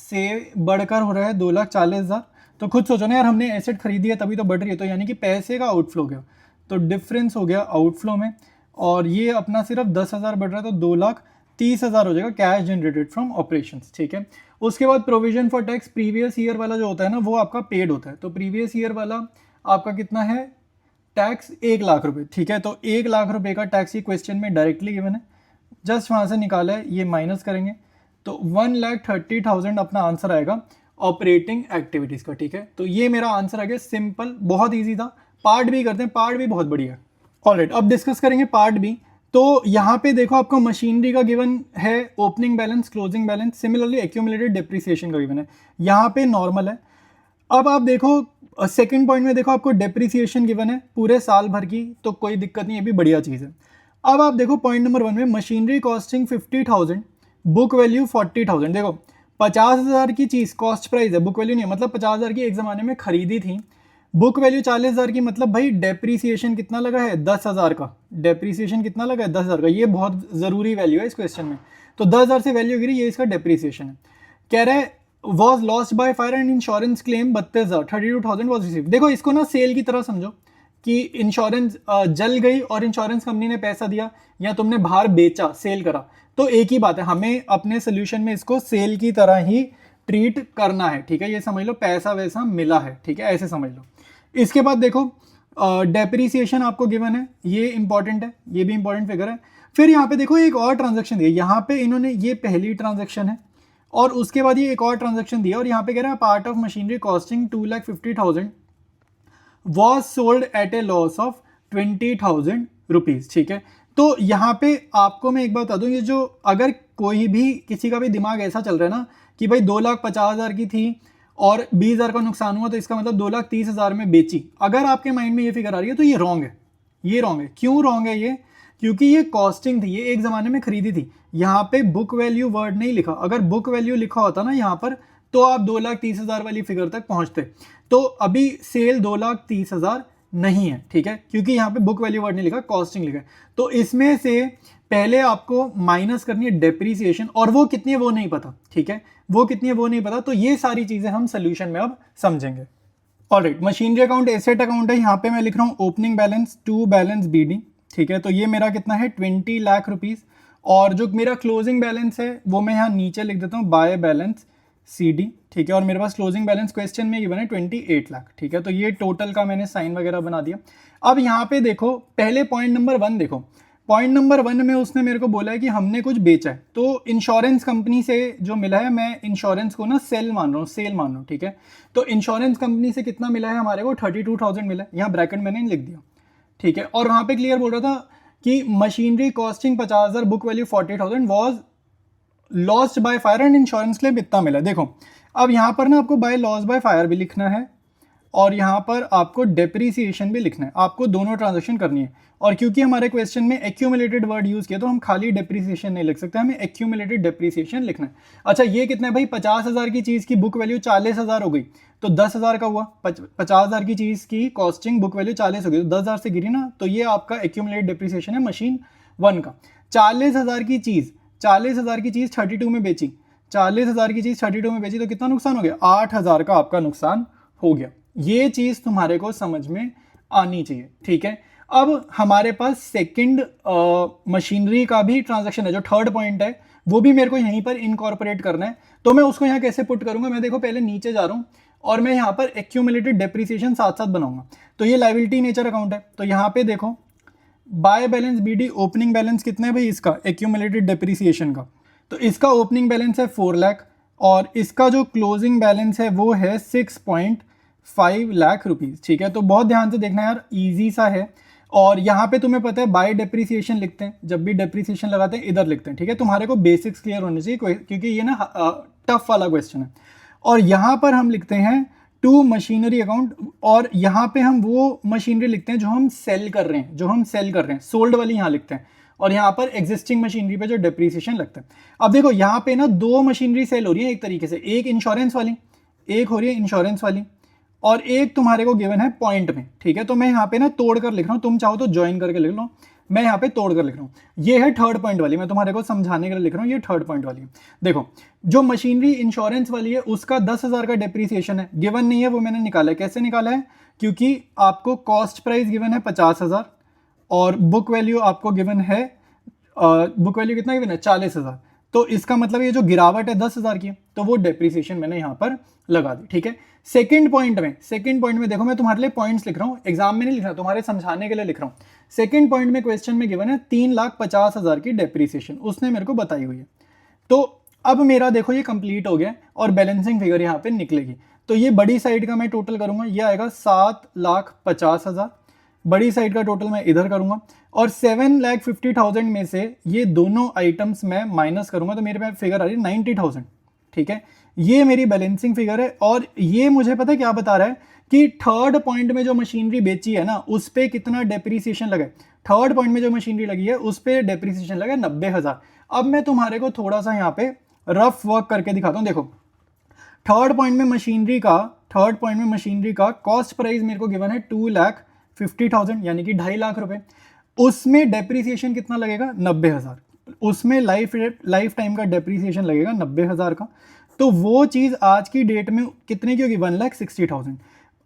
A: से बढ़कर हो रहा है 2,40,000, तो खुद सोचो ना यार, हमने एसेट खरीदी है तभी तो बढ़ रही है, तो यानी कि पैसे का आउटफ्लो गया, तो डिफरेंस हो गया आउटफ्लो में, और ये अपना सिर्फ 10,000 बढ़ रहा है, तो 2,30,000 हो जाएगा कैश जनरेटेड फ्रॉम ऑपरेशंस, ठीक है। उसके बाद provision for tax previous year वाला जो होता है ना, वो आपका पेड होता है, तो प्रीवियस ईयर वाला आपका कितना है टैक्स, 1 लाख रुपए, ठीक है, तो 1 लाख रुपए का टैक्स ये क्वेश्चन में डायरेक्टली गिवन है, जस्ट वहाँ से निकाला है, ये माइनस करेंगे तो 1,30,000 अपना आंसर आएगा ऑपरेटिंग एक्टिविटीज़ का, ठीक है, तो ये मेरा आंसर आ गया, सिंपल, बहुत ईजी था। पार्ट बी करते हैं, पार्ट बी बहुत बढ़िया है। ऑलराइट, अब डिस्कस करेंगे पार्ट बी। तो यहाँ पे देखो आपका मशीनरी का गिवन है opening balance, closing balance, similarly accumulated depreciation का गिवन है, यहाँ पे नॉर्मल है। अब आप देखो सेकंड पॉइंट में देखो आपको डेप्रिसिएशन गिवन है पूरे साल भर की, तो कोई दिक्कत नहीं, ये भी बढ़िया चीज़ है। अब आप देखो पॉइंट नंबर 1 में मशीनरी कॉस्टिंग 50,000, बुक वैल्यू 40,000, देखो 50,000 की चीज़ कॉस्ट प्राइस है, बुक वैल्यू नहीं है, मतलब 50,000 की एक ज़माने में खरीदी थी, बुक वैल्यू 40,000 की, मतलब भाई डेप्रीसिएशन कितना लगा है, 10,000 का, डेप्रीसिएशन कितना लगा है, 10,000 का, ये बहुत ज़रूरी वैल्यू है इस क्वेश्चन में, तो 10,000 से वैल्यू गिरी, ये इसका डेप्रीसिएशन है। कह रहा है was lost by fire and insurance claim 32,000, 32,000 was receive. देखो इसको ना सेल की तरह समझो कि इंश्योरेंस जल गई और इंश्योरेंस कंपनी ने पैसा दिया, या तुमने बाहर बेचा, सेल करा, तो एक ही बात है, हमें अपने सोल्यूशन में इसको सेल की तरह ही ट्रीट करना है, ठीक है, ये समझ लो पैसा वैसा मिला है, ठीक है, ऐसे समझ लो। इसके बाद देखो डेप्रीसिएशन आपको गिवन है, ये इंपॉर्टेंट है, ये भी इंपॉर्टेंट फिगर है। फिर यहाँ पे देखो एक और ट्रांजैक्शन दिया, यहाँ पे इन्होंने, ये पहली ट्रांजैक्शन है और उसके बाद ये एक और ट्रांजैक्शन दिया, और यहाँ पे कह रहा है part of machinery costing 2,50,000 was sold at a loss of 20,000 rupees, ठीक है। तो यहाँ पे आपको मैं एक बात बता दूँ, ये जो अगर कोई भी किसी का भी दिमाग ऐसा चल रहा है ना कि भाई 2,50,000 की थी और 20,000 का नुकसान हुआ, तो इसका मतलब 2,30,000 में बेची, अगर आपके माइंड में ये फिगर आ रही है तो ये रॉन्ग है, ये रॉन्ग है। क्यों रॉन्ग है ये, क्योंकि ये कॉस्टिंग थी, ये एक ज़माने में खरीदी थी, यहाँ पे बुक वैल्यू वर्ड नहीं लिखा, अगर बुक वैल्यू लिखा होता ना यहाँ पर तो आप 2,30,000 वाली फिगर तक पहुँचते, तो अभी सेल 2,30,000 नहीं है, ठीक है, क्योंकि यहाँ पे बुक वैल्यू वर्ड नहीं लिखा, कॉस्टिंग लिखा है। तो इसमें से पहले आपको माइनस करनी है डेप्रीसिएशन, और वो कितनी है वो नहीं पता, ठीक है, वो कितनी है वो नहीं पता, तो ये सारी चीज़ें हम सोल्यूशन में अब समझेंगे। Alright, machinery account asset account है, यहाँ पे मैं लिख रहा हूँ opening balance to balance BD, ठीक है, तो ये मेरा कितना है 20 लाख रुपीज़, और जो मेरा क्लोजिंग बैलेंस है वो मैं यहाँ नीचे लिख देता हूँ बाय बैलेंस CD, ठीक है, और मेरे पास क्लोजिंग बैलेंस क्वेश्चन में ये बने 28 लाख, ठीक है, तो ये टोटल का मैंने साइन वगैरह बना दिया। अब यहाँ पे देखो पहले पॉइंट नंबर 1 देखो, पॉइंट नंबर 1 में उसने मेरे को बोला है कि हमने कुछ बेचा है, तो इंश्योरेंस कंपनी से जो मिला है, मैं इंश्योरेंस को ना सेल मान रहा हूँ, सेल मान रहा हूँ, ठीक है, तो इंश्योरेंस कंपनी से कितना मिला है हमारे को 32,000 मिला है, यहाँ ब्रैकेट मैंने लिख दिया, ठीक है, और वहाँ पे क्लियर बोल रहा था कि machinery costing 50,000, book value 40,000 was lost by fire and insurance claim इतना मिला। देखो अब यहाँ पर ना आपको बाय लॉस बाय फायर भी लिखना है और यहाँ पर आपको डेप्रीसिएशन भी लिखना है, आपको दोनों ट्रांजेक्शन करनी है। और क्योंकि हमारे क्वेश्चन में एक्यूमुलेटेड वर्ड यूज़ किया तो हम खाली डेप्रीसिएशन नहीं लिख सकते, हमें एक्यूमुलेटेड डेप्रीसिएशन लिखना है। अच्छा ये कितना है भाई, 50,000 की चीज़ की बुक वैल्यू 40,000 हो गई तो 10,000 का हुआ, 50,000 की चीज़ की कॉस्टिंग बुक वैल्यू 40 हो गई तो 10,000 से गिरी ना, तो ये आपका एक्यूमुलेटेड डेप्रीसिएशन है मशीन 1 का। 40,000 की चीज़ 32 में बेची, 40,000 की चीज़ 32 में बेची तो कितना नुकसान हो गया, 8,000 का आपका नुकसान हो गया। ये चीज़ तुम्हारे को समझ में आनी चाहिए, ठीक है। अब हमारे पास सेकंड मशीनरी का भी ट्रांजैक्शन है, जो थर्ड पॉइंट है वो भी मेरे को यहीं पर इनकॉर्पोरेट करना है। तो मैं उसको यहाँ कैसे पुट करूंगा, मैं देखो पहले नीचे जा रहा हूँ और मैं यहाँ पर एक्यूमुलेटेड डेप्रीसिएशन साथ साथ बनाऊंगा। तो ये लायबिलिटी नेचर अकाउंट है, तो यहाँ पे देखो by balance BD opening balance कितना है भाई इसका, एक्यूमुलेटेड डेप्रीसिएशन का। तो इसका ओपनिंग बैलेंस है 4 लाख और इसका जो क्लोजिंग बैलेंस है वो है 6.5 लाख रुपीज़, ठीक है। तो बहुत ध्यान से देखना यार, ईजी सा है। और यहाँ पे तुम्हें पता है बाय डेप्रीसिएशन लिखते हैं, जब भी डेप्रीसिएशन लगाते हैं इधर लिखते हैं, ठीक है। तुम्हारे को बेसिक्स क्लियर होने चाहिए क्योंकि ये ना टफ वाला क्वेश्चन है। और यहाँ पर हम लिखते हैं टू मशीनरी अकाउंट, और यहाँ पे हम वो मशीनरी लिखते हैं जो हम सेल कर रहे हैं, सोल्ड वाली यहाँ लिखते हैं। और यहाँ पर एग्जिस्टिंग मशीनरी पे जो डेप्रीसिएशन लगता है। अब देखो यहाँ पे ना 2 मशीनरी सेल हो रही है एक तरीके से, एक इंश्योरेंस वाली, एक हो रही है इंश्योरेंस वाली, और एक तुम्हारे को गिवन है पॉइंट में, ठीक है। तो मैं यहाँ पे ना तोड़ कर लिख रहा हूँ, तुम चाहो तो ज्वाइन करके लिख लो, मैं यहाँ पे तोड़ कर लिख रहा हूँ। ये है थर्ड पॉइंट वाली, मैं तुम्हारे को समझाने के लिए लिख रहा हूँ, ये थर्ड पॉइंट वाली है। देखो जो मशीनरी इंश्योरेंस वाली है उसका 10,000 का डेप्रीसिएशन है, गिवन नहीं है, वो मैंने निकाला है। कैसे निकाला है, क्योंकि आपको कॉस्ट प्राइस गिवन है 50,000 और बुक वैल्यू आपको गिवन है, बुक वैल्यू कितना गिवन है 40,000। तो इसका मतलब ये जो गिरावट है 10,000 की, तो वो डेप्रीसिएशन मैंने यहाँ पर लगा दी, ठीक है। सेकंड पॉइंट में देखो, मैं तुम्हारे लिए पॉइंट्स लिख रहा हूँ, एग्जाम में नहीं लिख रहा, तुम्हारे समझाने के लिए लिख रहा हूँ। सेकंड पॉइंट में क्वेश्चन में गिवन है 3,50,000 की डेप्रीसिएशन, उसने मेरे को बताई हुई है। तो अब मेरा देखो ये कंप्लीट हो गया और बैलेंसिंग फिगर यहाँ पे निकलेगी। तो ये बड़ी साइड का मैं टोटल करूंगा, ये आएगा 7,50,000, बड़ी साइड का टोटल मैं इधर करूंगा, और 7,50,000 में से ये दोनों आइटम्स मैं माइनस करूंगा, तो मेरे पास फिगर आ रही है 90,000, ठीक है। ये मेरी बैलेंसिंग फिगर है। और ये मुझे पता है क्या बता रहा है कि थर्ड पॉइंट में जो मशीनरी बेची है ना उस पर कितना डेप्रीसिएशन लगा है, थर्ड पॉइंट में जो मशीनरी लगी है उस पर डेप्रीसिएशन लगा 90,000। अब मैं तुम्हारे को थोड़ा सा यहाँ पे रफ वर्क करके दिखाता हूँ। देखो थर्ड पॉइंट में मशीनरी का कॉस्ट प्राइस मेरे को गिवन है 2,50,000 यानी कि 2.5 लाख रुपए। उसमें डेप्रीसिएशन कितना लगेगा 90,000, उसमें लाइफ टाइम का डेप्रीसिएशन लगेगा 90,000 का। तो वो चीज़ आज की डेट में कितने की होगी 1,60,000।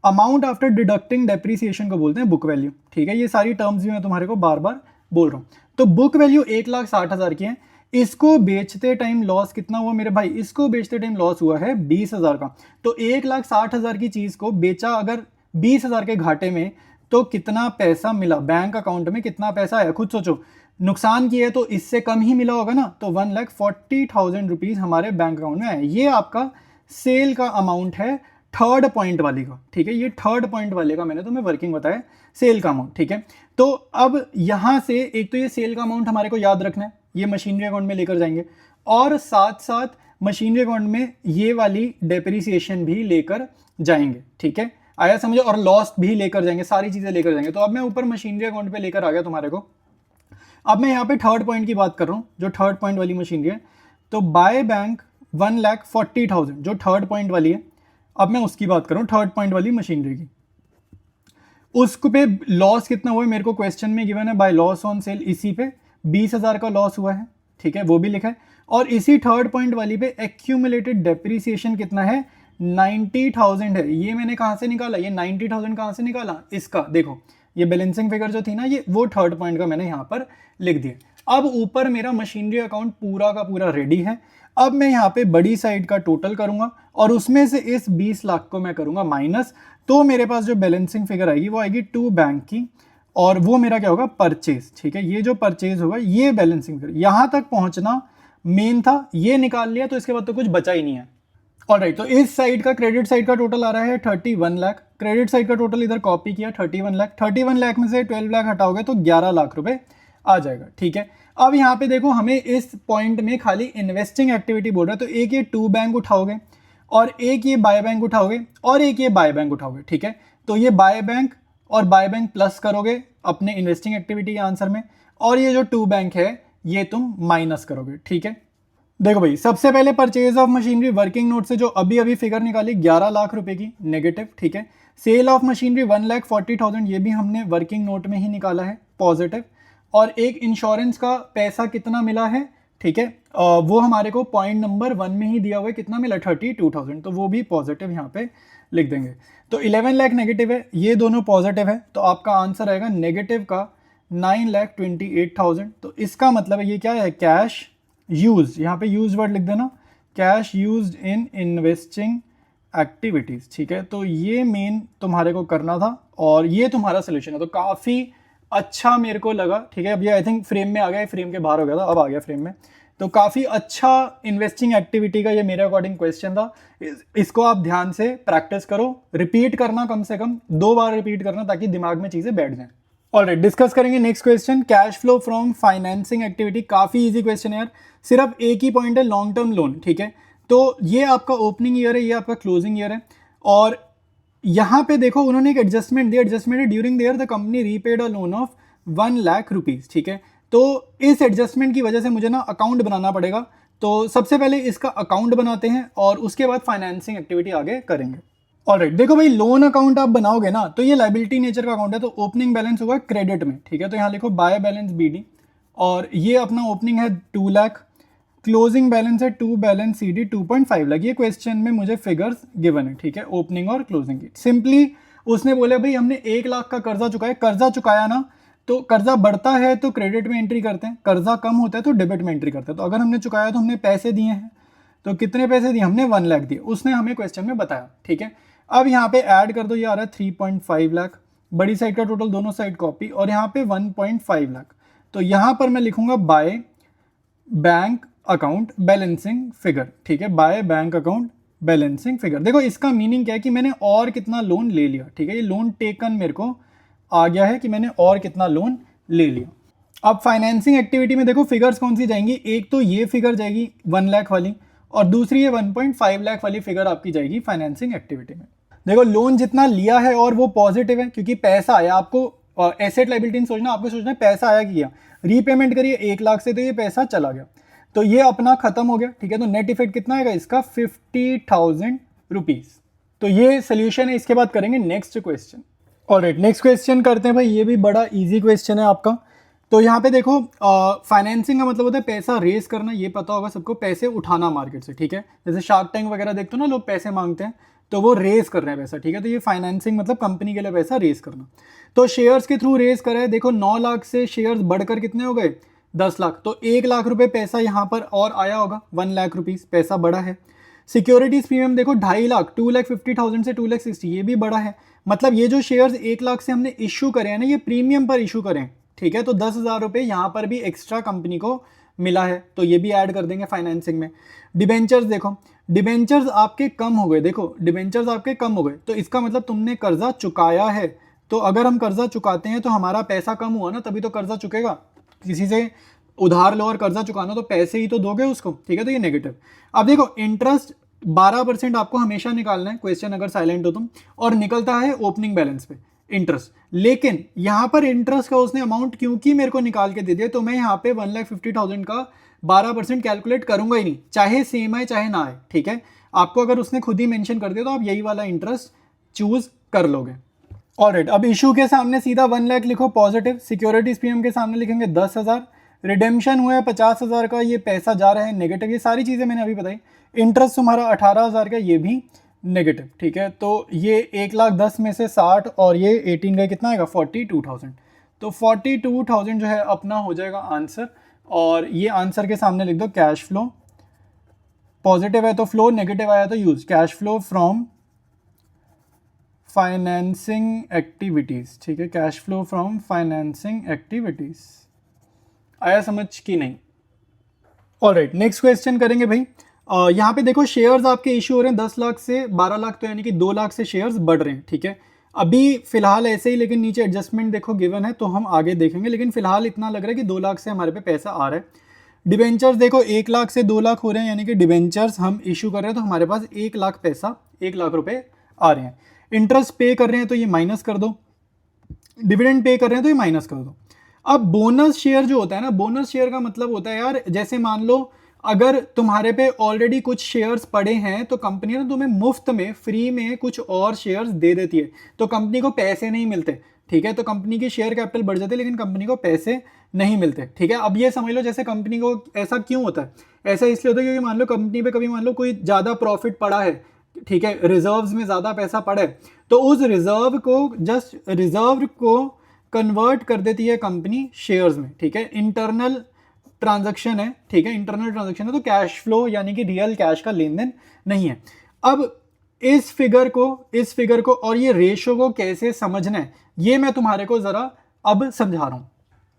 A: अमाउंट आफ्टर डिडक्टिंग डेप्रीसिएशन को बोलते हैं बुक वैल्यू, ठीक है। ये सारी टर्म्स भी मैं तुम्हारे को बार बार बोल रहा हूँ। तो बुक वैल्यू 1,60,000 की है। इसको बेचते टाइम लॉस कितना हुआ मेरे भाई, इसको बेचते टाइम लॉस हुआ है 20,000 का। तो 1,60,000 की चीज़ को बेचा अगर 20,000 के घाटे में, तो कितना पैसा मिला बैंक अकाउंट में, कितना पैसा आया खुद सोचो। नुकसान किया है तो इससे कम ही मिला होगा ना, तो 1,40,000 रुपीज़ हमारे बैंक अकाउंट में आए। ये आपका सेल का अमाउंट है थर्ड पॉइंट वाली का, ठीक है। ये थर्ड पॉइंट वाले का मैंने तुम्हें वर्किंग बताया, सेल का अमाउंट, ठीक है। तो अब यहाँ से एक तो ये सेल का अमाउंट हमारे को याद रखना है, ये मशीनरी अकाउंट में लेकर जाएंगे, और साथ साथ मशीनरी अकाउंट में ये वाली डेप्रीसिएशन भी लेकर जाएंगे, ठीक है। आया समझो, और लॉस भी लेकर जाएंगे, सारी चीज़ें लेकर जाएंगे। तो अब मैं ऊपर मशीनरी अकाउंट पे लेकर आ गया तुम्हारे को। अब मैं यहाँ पे थर्ड पॉइंट की बात कर रहा हूँ, जो थर्ड पॉइंट वाली मशीनरी है। तो बाय बैंक 1,40,000 जो थर्ड पॉइंट वाली है, अब मैं उसकी बात कर रहा हूँ, थर्ड पॉइंट वाली मशीनरी की। उसको पे लॉस कितना हुआ है मेरे को क्वेश्चन में गिवन है, बाय लॉस ऑन सेल, इसी पे 20,000 का लॉस हुआ है, ठीक है, वो भी लिखा है। और इसी थर्ड पॉइंट वाली पे एक्यूमुलेटेड डेप्रीसिएशन कितना है 90,000 है। ये मैंने कहाँ से निकाला, ये 90,000 कहाँ से निकाला, इसका देखो ये बैलेंसिंग फिगर जो थी ना, ये वो थर्ड पॉइंट का मैंने यहाँ पर लिख दिया। अब ऊपर मेरा मशीनरी अकाउंट पूरा का पूरा रेडी है। अब मैं यहाँ पे बड़ी साइड का टोटल करूंगा और उसमें से इस 20 लाख को मैं करूंगा माइनस। तो मेरे पास जो बैलेंसिंग फिगर आएगी वो आएगी टू बैंक की, और वो मेरा क्या होगा परचेज, ठीक है। ये जो परचेज होगा ये बैलेंसिंग फिगर, यहाँ तक पहुंचना मेन था, ये निकाल लिया तो इसके बाद तो कुछ बचा ही नहीं है। ऑलराइट, तो इस साइड का क्रेडिट साइड का टोटल आ रहा है 31 लाख, क्रेडिट साइड का टोटल इधर कॉपी किया 31 लाख, 31 लाख में से 12 लाख हटाओगे तो 11 लाख रुपए आ जाएगा, ठीक है। अब यहाँ पे देखो हमें इस पॉइंट में खाली इन्वेस्टिंग एक्टिविटी बोल रहा है, तो एक ये टू बैंक उठाओगे और एक ये बाय बैंक उठाओगे और एक ये बाय बैंक उठाओगे, ठीक है। तो ये बाय बैंक और बाय बैंक प्लस करोगे अपने इन्वेस्टिंग एक्टिविटी के आंसर में, और ये जो 2 बैंक है ये तुम माइनस करोगे, ठीक है। देखो भाई, सबसे पहले purchase of machinery working note से जो अभी अभी फिगर निकाली 11 लाख रुपए की नेगेटिव, ठीक है। सेल ऑफ मशीनरी 1,40,000 ये भी हमने वर्किंग नोट में ही निकाला है पॉजिटिव। और एक इंश्योरेंस का पैसा कितना मिला है, ठीक है, वो हमारे को पॉइंट नंबर 1 में ही दिया हुआ है, कितना मिला 32,000, तो वो भी पॉजिटिव यहाँ पे लिख देंगे। तो 11 लाख नेगेटिव है, ये दोनों पॉजिटिव है, तो आपका आंसर आएगा नेगेटिव का 9,28,000। तो इसका मतलब है ये क्या है, कैश यूज, यहाँ पे यूज वर्ड लिख देना, cash used in investing activities, ठीक है। तो ये मेन तुम्हारे को करना था और ये तुम्हारा सोल्यूशन है। तो काफ़ी अच्छा मेरे को लगा, ठीक है। अब ये आई थिंक फ्रेम में आ गया, फ्रेम के बाहर हो गया था, अब आ गया फ्रेम में। तो काफ़ी अच्छा इन्वेस्टिंग एक्टिविटी का ये मेरे अकॉर्डिंग क्वेश्चन था। इसको आप ध्यान से प्रैक्टिस करो, रिपीट करना, कम से कम 2 बार रिपीट करना ताकि दिमाग में चीज़ें बैठ जाएं। ऑलराइट, डिस्कस करेंगे next question, cash flow from financing activity. काफ़ी इजी क्वेश्चन है यार, सिर्फ एक ही पॉइंट है, लॉन्ग टर्म लोन, ठीक है। तो ये आपका ओपनिंग ईयर है, ये आपका क्लोजिंग ईयर है, और यहाँ पे देखो उन्होंने एक एडजस्टमेंट दिया, एडजस्टमेंट है during the year the company repaid a loan of 1 lakh rupees, ठीक है। तो इस एडजस्टमेंट की वजह से मुझे ना अकाउंट बनाना पड़ेगा, तो सबसे पहले इसका अकाउंट बनाते हैं और उसके बाद फाइनेंसिंग एक्टिविटी आगे करेंगे। ऑलराइट, देखो भाई, लोन अकाउंट आप बनाओगे ना तो ये लाइबिलिटी नेचर का अकाउंट है, तो ओपनिंग बैलेंस होगा क्रेडिट में, ठीक है। तो यहाँ लिखो बाय बैलेंस BD, और ये अपना ओपनिंग है 2 लाख, क्लोजिंग बैलेंस है 2 बैलेंस CD 2.5 लाख। ये क्वेश्चन में मुझे फिगर्स गिवन है, ठीक है, ओपनिंग और क्लोजिंग की। सिंपली उसने बोला भाई हमने 1 लाख का कर्जा चुकाया, कर्जा चुकाया ना, तो कर्जा बढ़ता है तो क्रेडिट में एंट्री करते हैं, कर्जा कम होता है तो डेबिट में एंट्री करते हैं। तो अगर हमने चुकाया तो हमने पैसे दिए हैं, तो कितने पैसे दिए हमने, 1 लाख दिए, उसने हमें क्वेश्चन में बताया, ठीक है। अब यहाँ पे ऐड कर दो, ये आ रहा है 3.5 लाख, बड़ी साइड का टोटल दोनों साइड कॉपी, और यहाँ पे 1.5 लाख। तो यहाँ पर मैं लिखूंगा by bank account balancing figure, ठीक है, by bank account balancing figure. देखो इसका मीनिंग क्या है कि मैंने और कितना लोन ले लिया, ठीक है, ये लोन टेकन मेरे को आ गया है कि मैंने और कितना लोन ले लिया। अब फाइनेंसिंग एक्टिविटी में देखो फिगर्स कौन सी जाएंगी, एक तो ये फिगर जाएगी 1 लाख वाली, और दूसरी ये 1.5 लाख वाली फिगर आपकी जाएगी फाइनेंसिंग एक्टिविटी में। देखो लोन जितना लिया है और वो पॉजिटिव है क्योंकि पैसा आया, आपको एसेट लाइबिलिटी सोचना, आपको सोचना है पैसा आया किया, रीपेमेंट करिए 1 लाख से तो ये पैसा चला गया, तो ये अपना खत्म हो गया, ठीक है। तो नेट इफेक्ट कितना आएगा इसका, 50,000 रुपीज। तो ये सोल्यूशन है। इसके बाद करेंगे next question. Alright, next question करते हैं भाई, ये भी बड़ा इजी क्वेश्चन है आपका। तो यहाँ पे देखो फाइनेंसिंग का मतलब होता है पैसा रेस करना, ये पता होगा सबको, पैसे उठाना मार्केट से, ठीक है। जैसे शार्क टैंक वगैरह देखते हो ना, लोग पैसे मांगते हैं तो वो रेस कर रहे हैं पैसा, ठीक है। तो ये फाइनेंसिंग मतलब कंपनी के लिए पैसा रेस करना। तो शेयर्स के थ्रू रेस करे, देखो 9 लाख से शेयर्स बढ़कर कितने हो गए, 10 लाख, तो 1 लाख रुपए पैसा यहाँ पर और आया होगा, 1 लाख रुपीज़ पैसा बढ़ा है। सिक्योरिटीज प्रीमियम देखो 2.5 लाख, 2,50,000 से 2,60,000, ये भी बड़ा है। मतलब ये जो शेयर्स 1 लाख से हमने इशू करे हैं ना, ये प्रीमियम पर इशू करें, ठीक है। तो 10,000 रुपये यहाँ पर भी एक्स्ट्रा कंपनी को मिला है, तो ये भी ऐड कर देंगे फाइनेंसिंग में। डिबेंचर्स देखो, डिबेंचर्स आपके कम हो गए, देखो डिबेंचर्स आपके कम हो गए, तो इसका मतलब तुमने कर्जा चुकाया है। तो अगर हम कर्जा चुकाते हैं तो हमारा पैसा कम हुआ ना, तभी तो कर्जा चुकेगा। किसी से उधार लो और कर्जा चुकाना तो पैसे ही तो दोगे उसको, ठीक है। तो ये नेगेटिव। अब देखो इंटरेस्ट 12% आपको हमेशा निकालना है, क्वेश्चन अगर साइलेंट हो तुम, और निकलता है ओपनिंग बैलेंस पे इंटरेस्ट। लेकिन यहाँ पर इंटरेस्ट का उसने अमाउंट क्योंकि मेरे को निकाल के दे दिया, तो मैं यहाँ पे 1,50,000 का 12% कैलकुलेट करूंगा ही नहीं, चाहे सेम आए चाहे ना आए, ठीक है। आपको अगर उसने खुद ही मेंशन कर दिया तो आप यही वाला इंटरेस्ट चूज कर लोगे। ऑलराइट, अब इशू के सामने सीधा 1 लाख लिखो पॉजिटिव, सिक्योरिटीज प्रीमियम के सामने लिखेंगे 10,000, रिडेम्पशन हुआ है 50,000 का, ये पैसा जा रहा है नेगेटिव, ये सारी चीज़ें मैंने अभी बताई। इंटरेस्ट तुम्हारा 18,000 का, ये भी नेगेटिव, ठीक है। तो ये 1,10,000 में से 60 और ये 18 का कितना आएगा, 42,000। तो 42,000 जो है अपना हो जाएगा आंसर, और ये आंसर के सामने लिख दो कैश फ्लो। पॉजिटिव है तो फ्लो, नेगेटिव आया तो use, cash flow from financing activities, ठीक है, cash flow from financing activities. आया समझ कि नहीं? ऑलराइट, नेक्स्ट क्वेश्चन करेंगे भाई। यहाँ पे देखो शेयर्स आपके इशू हो रहे हैं 10 लाख से 12 लाख, तो यानी कि 2 लाख से शेयर्स बढ़ रहे हैं, ठीक है। अभी फिलहाल ऐसे ही, लेकिन नीचे एडजस्टमेंट देखो गिवन है तो हम आगे देखेंगे, लेकिन फिलहाल इतना लग रहा है कि 2 लाख से हमारे पे पैसा आ रहा है। डिबेंचर्स देखो 1 लाख से 2 लाख हो रहे हैं, यानी कि डिबेंचर्स हम इशू कर रहे हैं तो हमारे पास 1 लाख पैसा 1 लाख रुपए आ रहे हैं। इंटरेस्ट पे कर रहे हैं तो ये माइनस कर दो, डिविडेंड पे कर रहे हैं तो ये माइनस कर दो। अब बोनस शेयर जो होता है ना, बोनस शेयर का मतलब होता है यार, जैसे मान लो अगर तुम्हारे पे ऑलरेडी कुछ शेयर्स पड़े हैं तो कंपनी ना तुम्हें मुफ्त में फ्री में कुछ और शेयर्स दे देती है, तो कंपनी को पैसे नहीं मिलते, ठीक है। तो कंपनी की शेयर कैपिटल बढ़ जाती है लेकिन कंपनी को पैसे नहीं मिलते, ठीक है। अब ये समझ लो जैसे कंपनी को ऐसा क्यों होता है, ऐसा इसलिए होता है क्योंकि मान लो कंपनी पे कभी मान लो कोई ज़्यादा प्रॉफिट पड़ा है, ठीक है, रिजर्व्स में ज़्यादा पैसा पड़ा है, तो उस रिजर्व को जस्ट रिजर्व को कन्वर्ट कर देती है कंपनी शेयर्स में, ठीक है। इंटरनल ट्रांजैक्शन है, ठीक है, इंटरनल ट्रांजैक्शन है, तो कैश फ्लो यानी कि रियल कैश का लेन देन नहीं है। अब इस फिगर को और ये रेशो को कैसे समझना है ये मैं तुम्हारे को जरा अब समझा रहा हूं।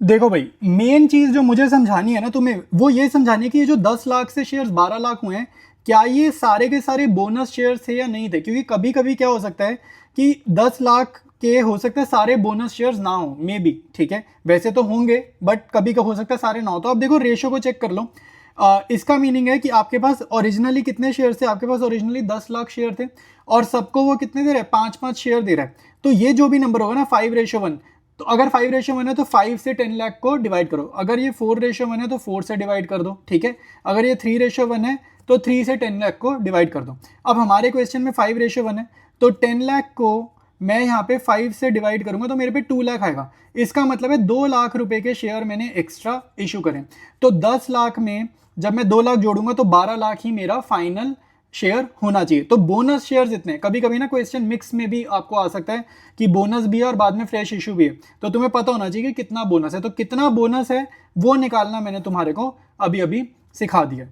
A: देखो भाई, मेन चीज जो मुझे समझानी है ना तुम्हें, वो ये समझानी है कि ये जो 10 लाख से शेयर्स 12 लाख हुए हैं, क्या ये सारे के सारे बोनस शेयर्स थे या नहीं थे। क्योंकि कभी कभी क्या हो सकता है कि 10 लाख के हो सकता है सारे बोनस शेयर्स ना हो, मे बी, ठीक है, वैसे तो होंगे बट कभी का हो सकता है सारे ना हो। तो अब देखो रेशो को चेक कर लो। इसका मीनिंग है कि आपके पास ओरिजिनली कितने शेयर थे, आपके पास ओरिजिनली 10 लाख शेयर थे और सबको वो कितने दे रहे हैं, 5-5 शेयर दे रहा है। तो ये जो भी नंबर होगा ना 5:1, तो अगर 5:1 है तो 5 से 10 लाख को डिवाइड करो, अगर ये 4:1 है तो 4 से डिवाइड कर दो, ठीक है। अगर ये 3:1 है तो 3 से 10 लाख को डिवाइड कर दो। अब हमारे क्वेश्चन में 5:1 है तो 10 लाख को मैं यहाँ पे 5 से डिवाइड करूंगा तो मेरे पे 2 लाख आएगा। इसका मतलब है 2 लाख रुपए के शेयर मैंने एक्स्ट्रा इशू करें, तो 10 लाख में जब मैं 2 लाख जोड़ूंगा तो 12 लाख ही मेरा फाइनल शेयर होना चाहिए। तो बोनस शेयर्स इतने, कभी कभी ना क्वेश्चन मिक्स में भी आपको आ सकता है कि बोनस भी है और बाद में फ्रेश इशू भी है, तो तुम्हें पता होना चाहिए कि कितना बोनस है। तो कितना बोनस है वो निकालना मैंने तुम्हारे को अभी अभी सिखा दिया।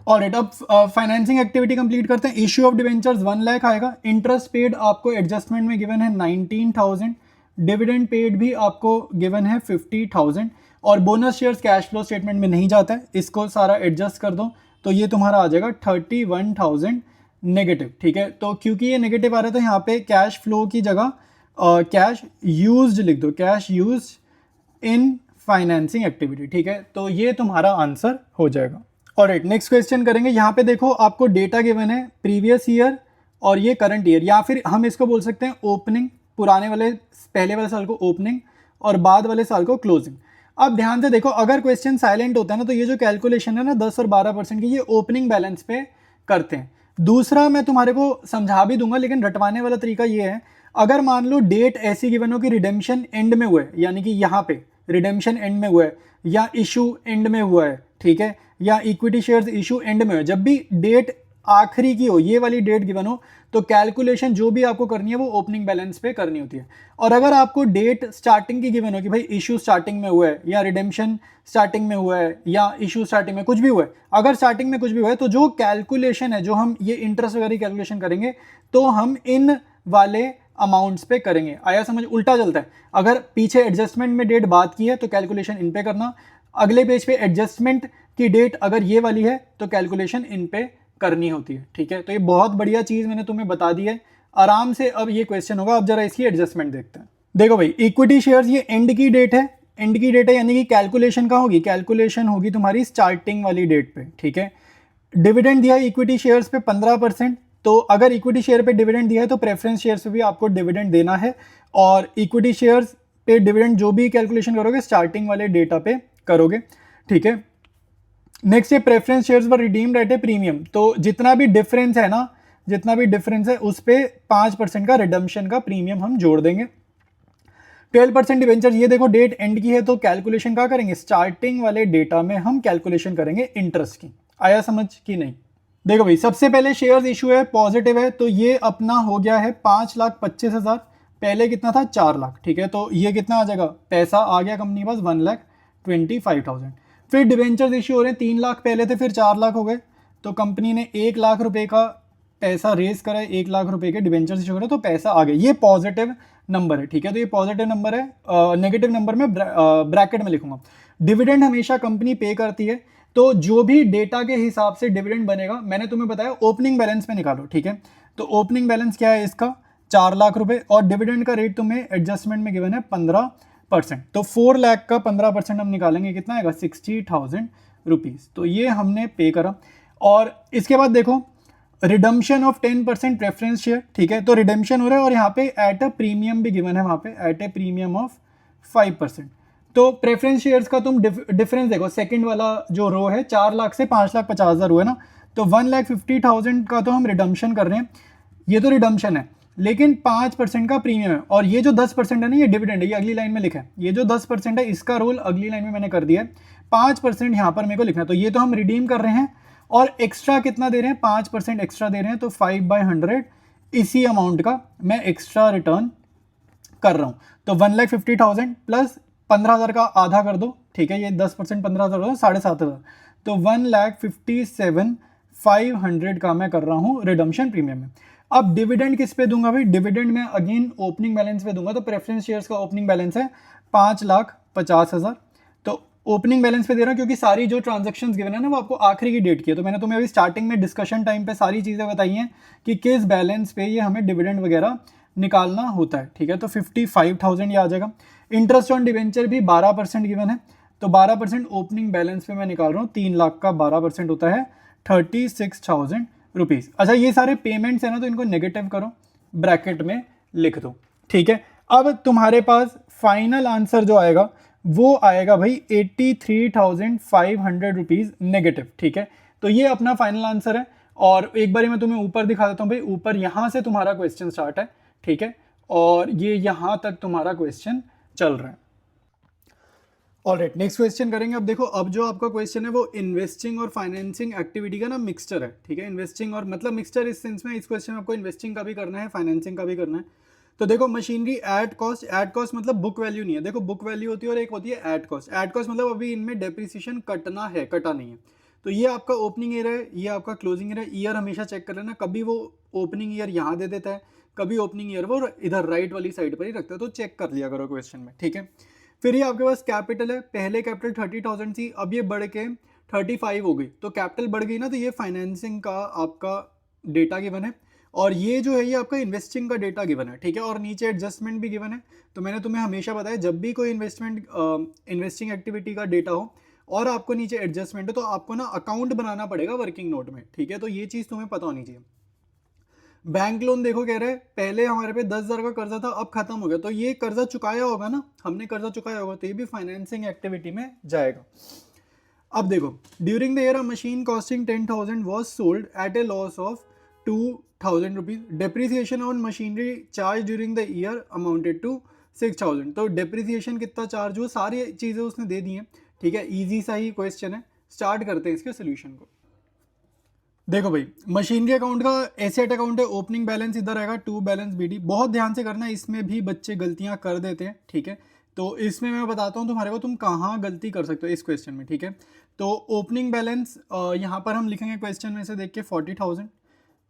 A: ऑलराइट, अब फाइनेंसिंग एक्टिविटी कंप्लीट करते हैं। इश्यू ऑफ डिवेंचर्स 1 लाख आएगा, इंटरेस्ट पेड आपको एडजस्टमेंट में गिवन है 19,000, डिविडेंड पेड भी आपको गिवन है 50,000 और bonus shares cash flow statement में नहीं जाता है, इसको सारा एडजस्ट कर दो तो ये तुम्हारा आ जाएगा 31,000 नेगेटिव, ठीक है। तो क्योंकि ये नेगेटिव आ रहा है तो यहाँ पे कैश फ्लो की जगह कैश यूज्ड लिख दो, cash used in financing activity, ठीक है। तो ये तुम्हारा आंसर हो जाएगा। ऑलराइट, नेक्स्ट क्वेश्चन करेंगे। यहाँ पे देखो आपको डेटा गिवन है प्रीवियस ईयर और ये करंट ईयर, या फिर हम इसको बोल सकते हैं ओपनिंग, पुराने वाले पहले वाले साल को ओपनिंग और बाद वाले साल को क्लोजिंग। अब ध्यान से देखो, अगर क्वेश्चन साइलेंट होता है ना तो ये जो कैलकुलेशन है ना 10 और 12% की, ये ओपनिंग बैलेंस पे करते हैं। दूसरा मैं तुम्हारे को समझा भी दूंगा लेकिन रटवाने वाला तरीका ये है, अगर मान लो डेट ऐसी गिवन हो कि रिडेम्पशन एंड में हुआ है, यानी कि यहाँ पे रिडेम्पशन एंड में हुआ है या इशू एंड में हुआ है, ठीक है, या इक्विटी शेयर्स इशू एंड में हो, जब भी डेट आखिरी की हो, ये वाली डेट गिवन हो, तो कैलकुलेशन जो भी आपको करनी है वो ओपनिंग बैलेंस पे करनी होती है। और अगर आपको डेट स्टार्टिंग की गिवन हो कि भाई इशू स्टार्टिंग में हुआ है या रिडेम्पशन स्टार्टिंग में हुआ है या इशू स्टार्टिंग में कुछ भी हुआ है, अगर स्टार्टिंग में कुछ भी हुआ है तो जो कैलकुलेशन है, जो हम ये इंटरेस्ट वगैरह कैलकुलेशन करेंगे तो हम इन वाले अमाउंट्स पे करेंगे। आया समझ? उल्टा चलता है, अगर पीछे एडजस्टमेंट में डेट बात की है तो कैलकुलेशन इन पे करना, अगले पेज पे एडजस्टमेंट की डेट अगर ये वाली है तो कैलकुलेशन इन पे करनी होती है, ठीक है। तो ये बहुत बढ़िया चीज मैंने तुम्हें बता दी है, आराम से अब ये क्वेश्चन होगा। अब जरा इसकी एडजस्टमेंट देखते हैं। देखो भाई, इक्विटी शेयर्स ये एंड की डेट है, एंड की डेट है यानी कि कैलकुलेशन कहाँ होगी, कैलकुलेशन होगी तुम्हारी स्टार्टिंग वाली डेट पे, ठीक है। डिविडेंड दिया है इक्विटी शेयर्स पे 15%, तो अगर इक्विटी शेयर पे डिविडेंड दिया है तो प्रेफरेंस शेयर्स पे भी आपको डिविडेंड देना है, और इक्विटी शेयर्स पे डिविडेंड जो भी कैलकुलेशन करोगे स्टार्टिंग वाले डेटा पे करोगे, ठीक है। नेक्स्ट ये प्रेफरेंस शेयर्स पर रिडीम्ड एट ए प्रीमियम, तो जितना भी डिफरेंस है ना, जितना भी डिफरेंस है उस पे 5% का रिडम्पशन का प्रीमियम हम जोड़ देंगे। 12% डिवेंचर, ये देखो डेट एंड की है तो कैलकुलेशन क्या करेंगे, स्टार्टिंग वाले डेटा में हम कैलकुलेशन करेंगे इंटरेस्ट की। आया समझ कि नहीं? देखो भाई, सबसे पहले शेयर्स इशू है, पॉजिटिव है, तो ये अपना हो गया है 5,25,000, पहले कितना था 4 लाख, ठीक है। तो ये कितना आ जाएगा, पैसा आ गया कंपनी के पास 1,25,000। फिर डिवेंचर्स इशू हो रहे हैं, 3 लाख पहले थे, फिर 4 लाख हो गए, तो कंपनी ने 1 लाख रुपए का पैसा रेज करा है, 1 लाख रुपए के डिवेंचर्स इशू करे तो पैसा आ गया, ये पॉजिटिव नंबर है, ठीक है। तो ये पॉजिटिव नंबर है, नेगेटिव नंबर में ब्रैकेट में लिखूंगा। डिविडेंड हमेशा कंपनी पे करती है, तो जो भी डेटा के हिसाब से डिविडेंड बनेगा, मैंने तुम्हें बताया ओपनिंग बैलेंस में निकालो, ठीक है। तो ओपनिंग बैलेंस क्या है इसका, 4 लाख रुपए, और डिविडेंड का रेट तुम्हें एडजस्टमेंट में गिवन है 15%, तो 4 लाख का 15% हम निकालेंगे, कितना आएगा 60,000 रुपीज़। तो ये हमने पे करा। और इसके बाद देखो रिडम्पशन ऑफ 10% प्रेफरेंस शेयर, ठीक है, तो रिडम्पशन हो रहा है और यहाँ पे एट अ प्रीमियम भी गिवन है, वहाँ पे एट ए प्रीमियम ऑफ 5%। तो प्रेफरेंस शेयर्स का तुम डिफरेंस देखो, सेकंड वाला जो रो है 4 लाख से 5,50,000 हुआ है ना, तो 1,50,000 का तो हम रिडम्पशन कर रहे हैं, ये तो रिडम्पशन है, लेकिन 5% का प्रीमियम है। और ये जो 10% है ना, ये डिविडेंड है, ये अगली लाइन में लिखा है, ये जो 10% है इसका रोल अगली लाइन में मैंने कर दिया है, 5% यहाँ पर मेरे को लिखना है। तो ये तो हम रिडीम कर रहे हैं और एक्स्ट्रा कितना दे रहे हैं, 5% एक्स्ट्रा दे रहे हैं, तो 5/100 इसी अमाउंट का मैं एक्स्ट्रा रिटर्न कर रहा हूं। तो 1,50,000 प्लस 15,000 का आधा कर दो, ठीक है, ये 10% 15,000 हो 7,500, तो 1,57,500 का मैं कर रहा हूं रिडम्पशन प्रीमियम में। अब डिविडेंड किस पे दूंगा भाई, डिविडेंड में अगेन ओपनिंग बैलेंस पे दूंगा। तो प्रेफरेंस शेयर्स का ओपनिंग बैलेंस है 5,50,000, तो ओपनिंग बैलेंस पे दे रहा हूं क्योंकि सारी जो ट्रांजेक्शंस गिवन है ना वो आपको आखिरी की डेट की है। तो मैंने तुम्हें अभी स्टार्टिंग में डिस्कशन टाइम पे सारी चीज़ें बताई हैं कि किस बैलेंस पे ये हमें डिविडेंड वगैरह निकालना होता है, ठीक है। तो 55,000 ये आ जाएगा। इंटरेस्ट ऑन डिवेंचर भी 12% गिवन है, तो 12% ओपनिंग बैलेंस पे मैं निकाल रहा हूँ, 3 लाख का 12% होता है 36,000 रुपीज़। अच्छा, ये सारे पेमेंट्स है ना, तो इनको नेगेटिव करो, ब्रैकेट में लिख दो, ठीक है। अब तुम्हारे पास फाइनल आंसर जो आएगा वो आएगा भाई 83,500 रुपीज़ नेगेटिव, ठीक है। तो ये अपना फाइनल आंसर है। और एक बार मैं तुम्हें ऊपर दिखा देता हूँ भाई, ऊपर यहाँ से तुम्हारा क्वेश्चन स्टार्ट है, ठीक है, और ये यहाँ तक तुम्हारा क्वेश्चन चल रहा है। ऑलराइट, नेक्स्ट क्वेश्चन करेंगे। अब देखो, अब जो आपका क्वेश्चन है वो इन्वेस्टिंग और फाइनेंसिंग एक्टिविटी का ना मिक्सचर है, ठीक है। इन्वेस्टिंग और मतलब मिक्सचर इस सेंस में, इस क्वेश्चन में आपको इन्वेस्टिंग का भी करना है, फाइनेंसिंग का भी करना है। तो देखो, मशीनरी एट कॉस्ट मतलब बुक वैल्यू नहीं है, देखो बुक वैल्यू होती है और एक होती है एट कॉस्ट। एट कॉस्ट मतलब अभी इनमें डेप्रिसिएशन कटना है, कटा नहीं है। तो ये आपका ओपनिंग ईयर है, ये आपका क्लोजिंग ईयर है। ईयर हमेशा चेक कर लेना, कभी वो ओपनिंग ईयर यहाँ दे देता है, कभी ओपनिंग ईयर वो इधर राइट वाली साइड पर ही रखता है, तो चेक कर लिया करो क्वेश्चन में, ठीक है। फिर ये आपके पास कैपिटल है, पहले कैपिटल 30,000 थी, अब ये बढ़ के 35 हो गई, तो कैपिटल बढ़ गई ना, तो ये फाइनेंसिंग का आपका डेटा गिवन है। और ये जो है ये आपका इन्वेस्टिंग का डेटा गिवन है, ठीक है। और नीचे एडजस्टमेंट भी गिवन है। तो मैंने तुम्हें हमेशा बताया, जब भी कोई इन्वेस्टिंग एक्टिविटी का डेटा हो और आपको नीचे एडजस्टमेंट हो, तो आपको ना अकाउंट बनाना पड़ेगा वर्किंग नोट में, ठीक है। तो ये चीज़ तुम्हें पता होनी चाहिए। बैंक लोन देखो, कह रहे हैं पहले हमारे पे 10,000 का कर्जा था, अब खत्म हो गया, तो ये कर्जा चुकाया होगा ना, हमने कर्जा चुकाया होगा, तो ये भी फाइनेंसिंग एक्टिविटी में जाएगा। अब देखो, during the year a machine costing 10,000 was sold at a loss of 2,000 rupees. Depreciation on machinery charge during the year amounted to 6,000। तो डेप्रिसिएशन कितना चार्ज हुआ, सारी चीज़ें उसने दे दी हैं, ठीक है। ईजी सा ही क्वेश्चन है, स्टार्ट करते हैं इसके सोल्यूशन को। देखो भाई, मशीनरी अकाउंट का एसेट अकाउंट है, ओपनिंग बैलेंस इधर आएगा, टू बैलेंस बीडी। बहुत ध्यान से करना, इसमें भी बच्चे गलतियां कर देते हैं, ठीक है। तो इसमें मैं बताता हूं तुम्हारे को तुम कहाँ गलती कर सकते हो इस क्वेश्चन में, ठीक है। तो ओपनिंग बैलेंस यहाँ पर हम लिखेंगे क्वेश्चन में से देख के 40,000,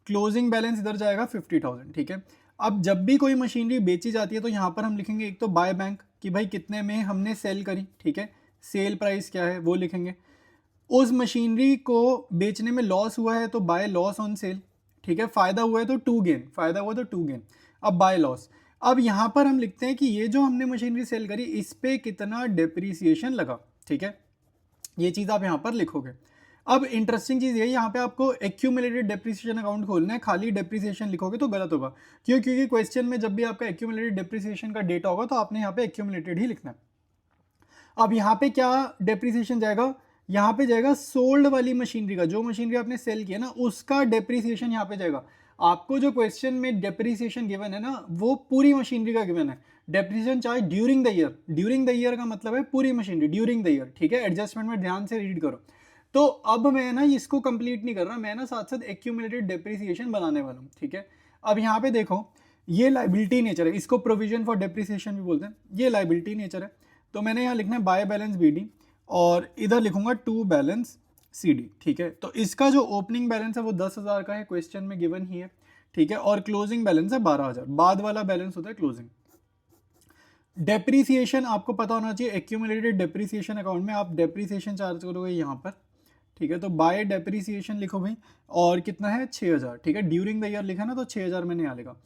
A: क्लोजिंग बैलेंस इधर जाएगा 50,000, ठीक है। अब जब भी कोई मशीनरी बेची जाती है तो यहाँ पर हम लिखेंगे एक तो बाय बैंक कि भाई कितने में हमने सेल करी, ठीक है, सेल प्राइस क्या है वो लिखेंगे। उस मशीनरी को बेचने में लॉस हुआ है तो बाय लॉस ऑन सेल, ठीक है। फायदा हुआ है तो टू गेन, फायदा हुआ तो टू गेन। अब बाय लॉस, अब यहाँ पर हम लिखते हैं कि ये जो हमने मशीनरी सेल करी इस पे कितना डेप्रीसिएशन लगा, ठीक है, ये चीज़ आप यहाँ पर लिखोगे। अब इंटरेस्टिंग चीज़ ये, यहाँ पे आपको एक्यूमुलेटेड डेप्रिसिएशन अकाउंट खोलना है, खाली डेप्रिसिएशन लिखोगे तो गलत होगा। क्यों? क्योंकि क्वेश्चन में जब भी आपका एक्यूमुलेटेड डेप्रिसिएशन का डेटा होगा तो आपने यहाँ पे एक्यूमुलेटेड ही लिखना है। अब यहाँ पे क्या डेप्रिसिएशन जाएगा, यहाँ पे जाएगा सोल्ड वाली मशीनरी का, जो मशीनरी आपने सेल किया ना उसका डेप्रिसिएशन यहाँ पे जाएगा। आपको जो क्वेश्चन में डेप्रिसिएशन गिवन है ना वो पूरी मशीनरी का गिवन है। Depreciation charge during the year, during the year का मतलब है पूरी मशीनरी, ड्यूरिंग द ईयर, ठीक है। एडजस्टमेंट में ध्यान से रीड करो। तो अब मैं ना इसको कंप्लीट नहीं कर रहा, मैं ना साथ साथ एक्यूमुलेटेड डेप्रिसिएशन बनाने वाला हूँ, ठीक है। अब यहाँ पे देखो, ये लाइबिलिटी नेचर है, इसको प्रोविजन फॉर डेप्रिसिएशन भी बोलते हैं, ये लाइबिलिटी नेचर है। तो मैंने यहाँ लिखना है बाय बैलेंस बीडी और इधर लिखूंगा टू बैलेंस सीडी, ठीक है। तो इसका जो ओपनिंग बैलेंस है वो 10,000 का है, क्वेश्चन में गिवन ही है, ठीक है। और क्लोजिंग बैलेंस है 12,000, बाद वाला बैलेंस होता है क्लोजिंग। डेप्रीसिएशन आपको पता होना चाहिए, एक्यूमुलेटेड डेप्रीसिएशन अकाउंट में आप डेप्रीसिएशन चार्ज करोगे यहाँ पर, ठीक है। तो बाय डेप्रीसिएशन लिखो भाई, और कितना है 6,000, ठीक है। ड्यूरिंग द ईयर लिखा ना तो 6,000 मैंने यहाँ लिखा,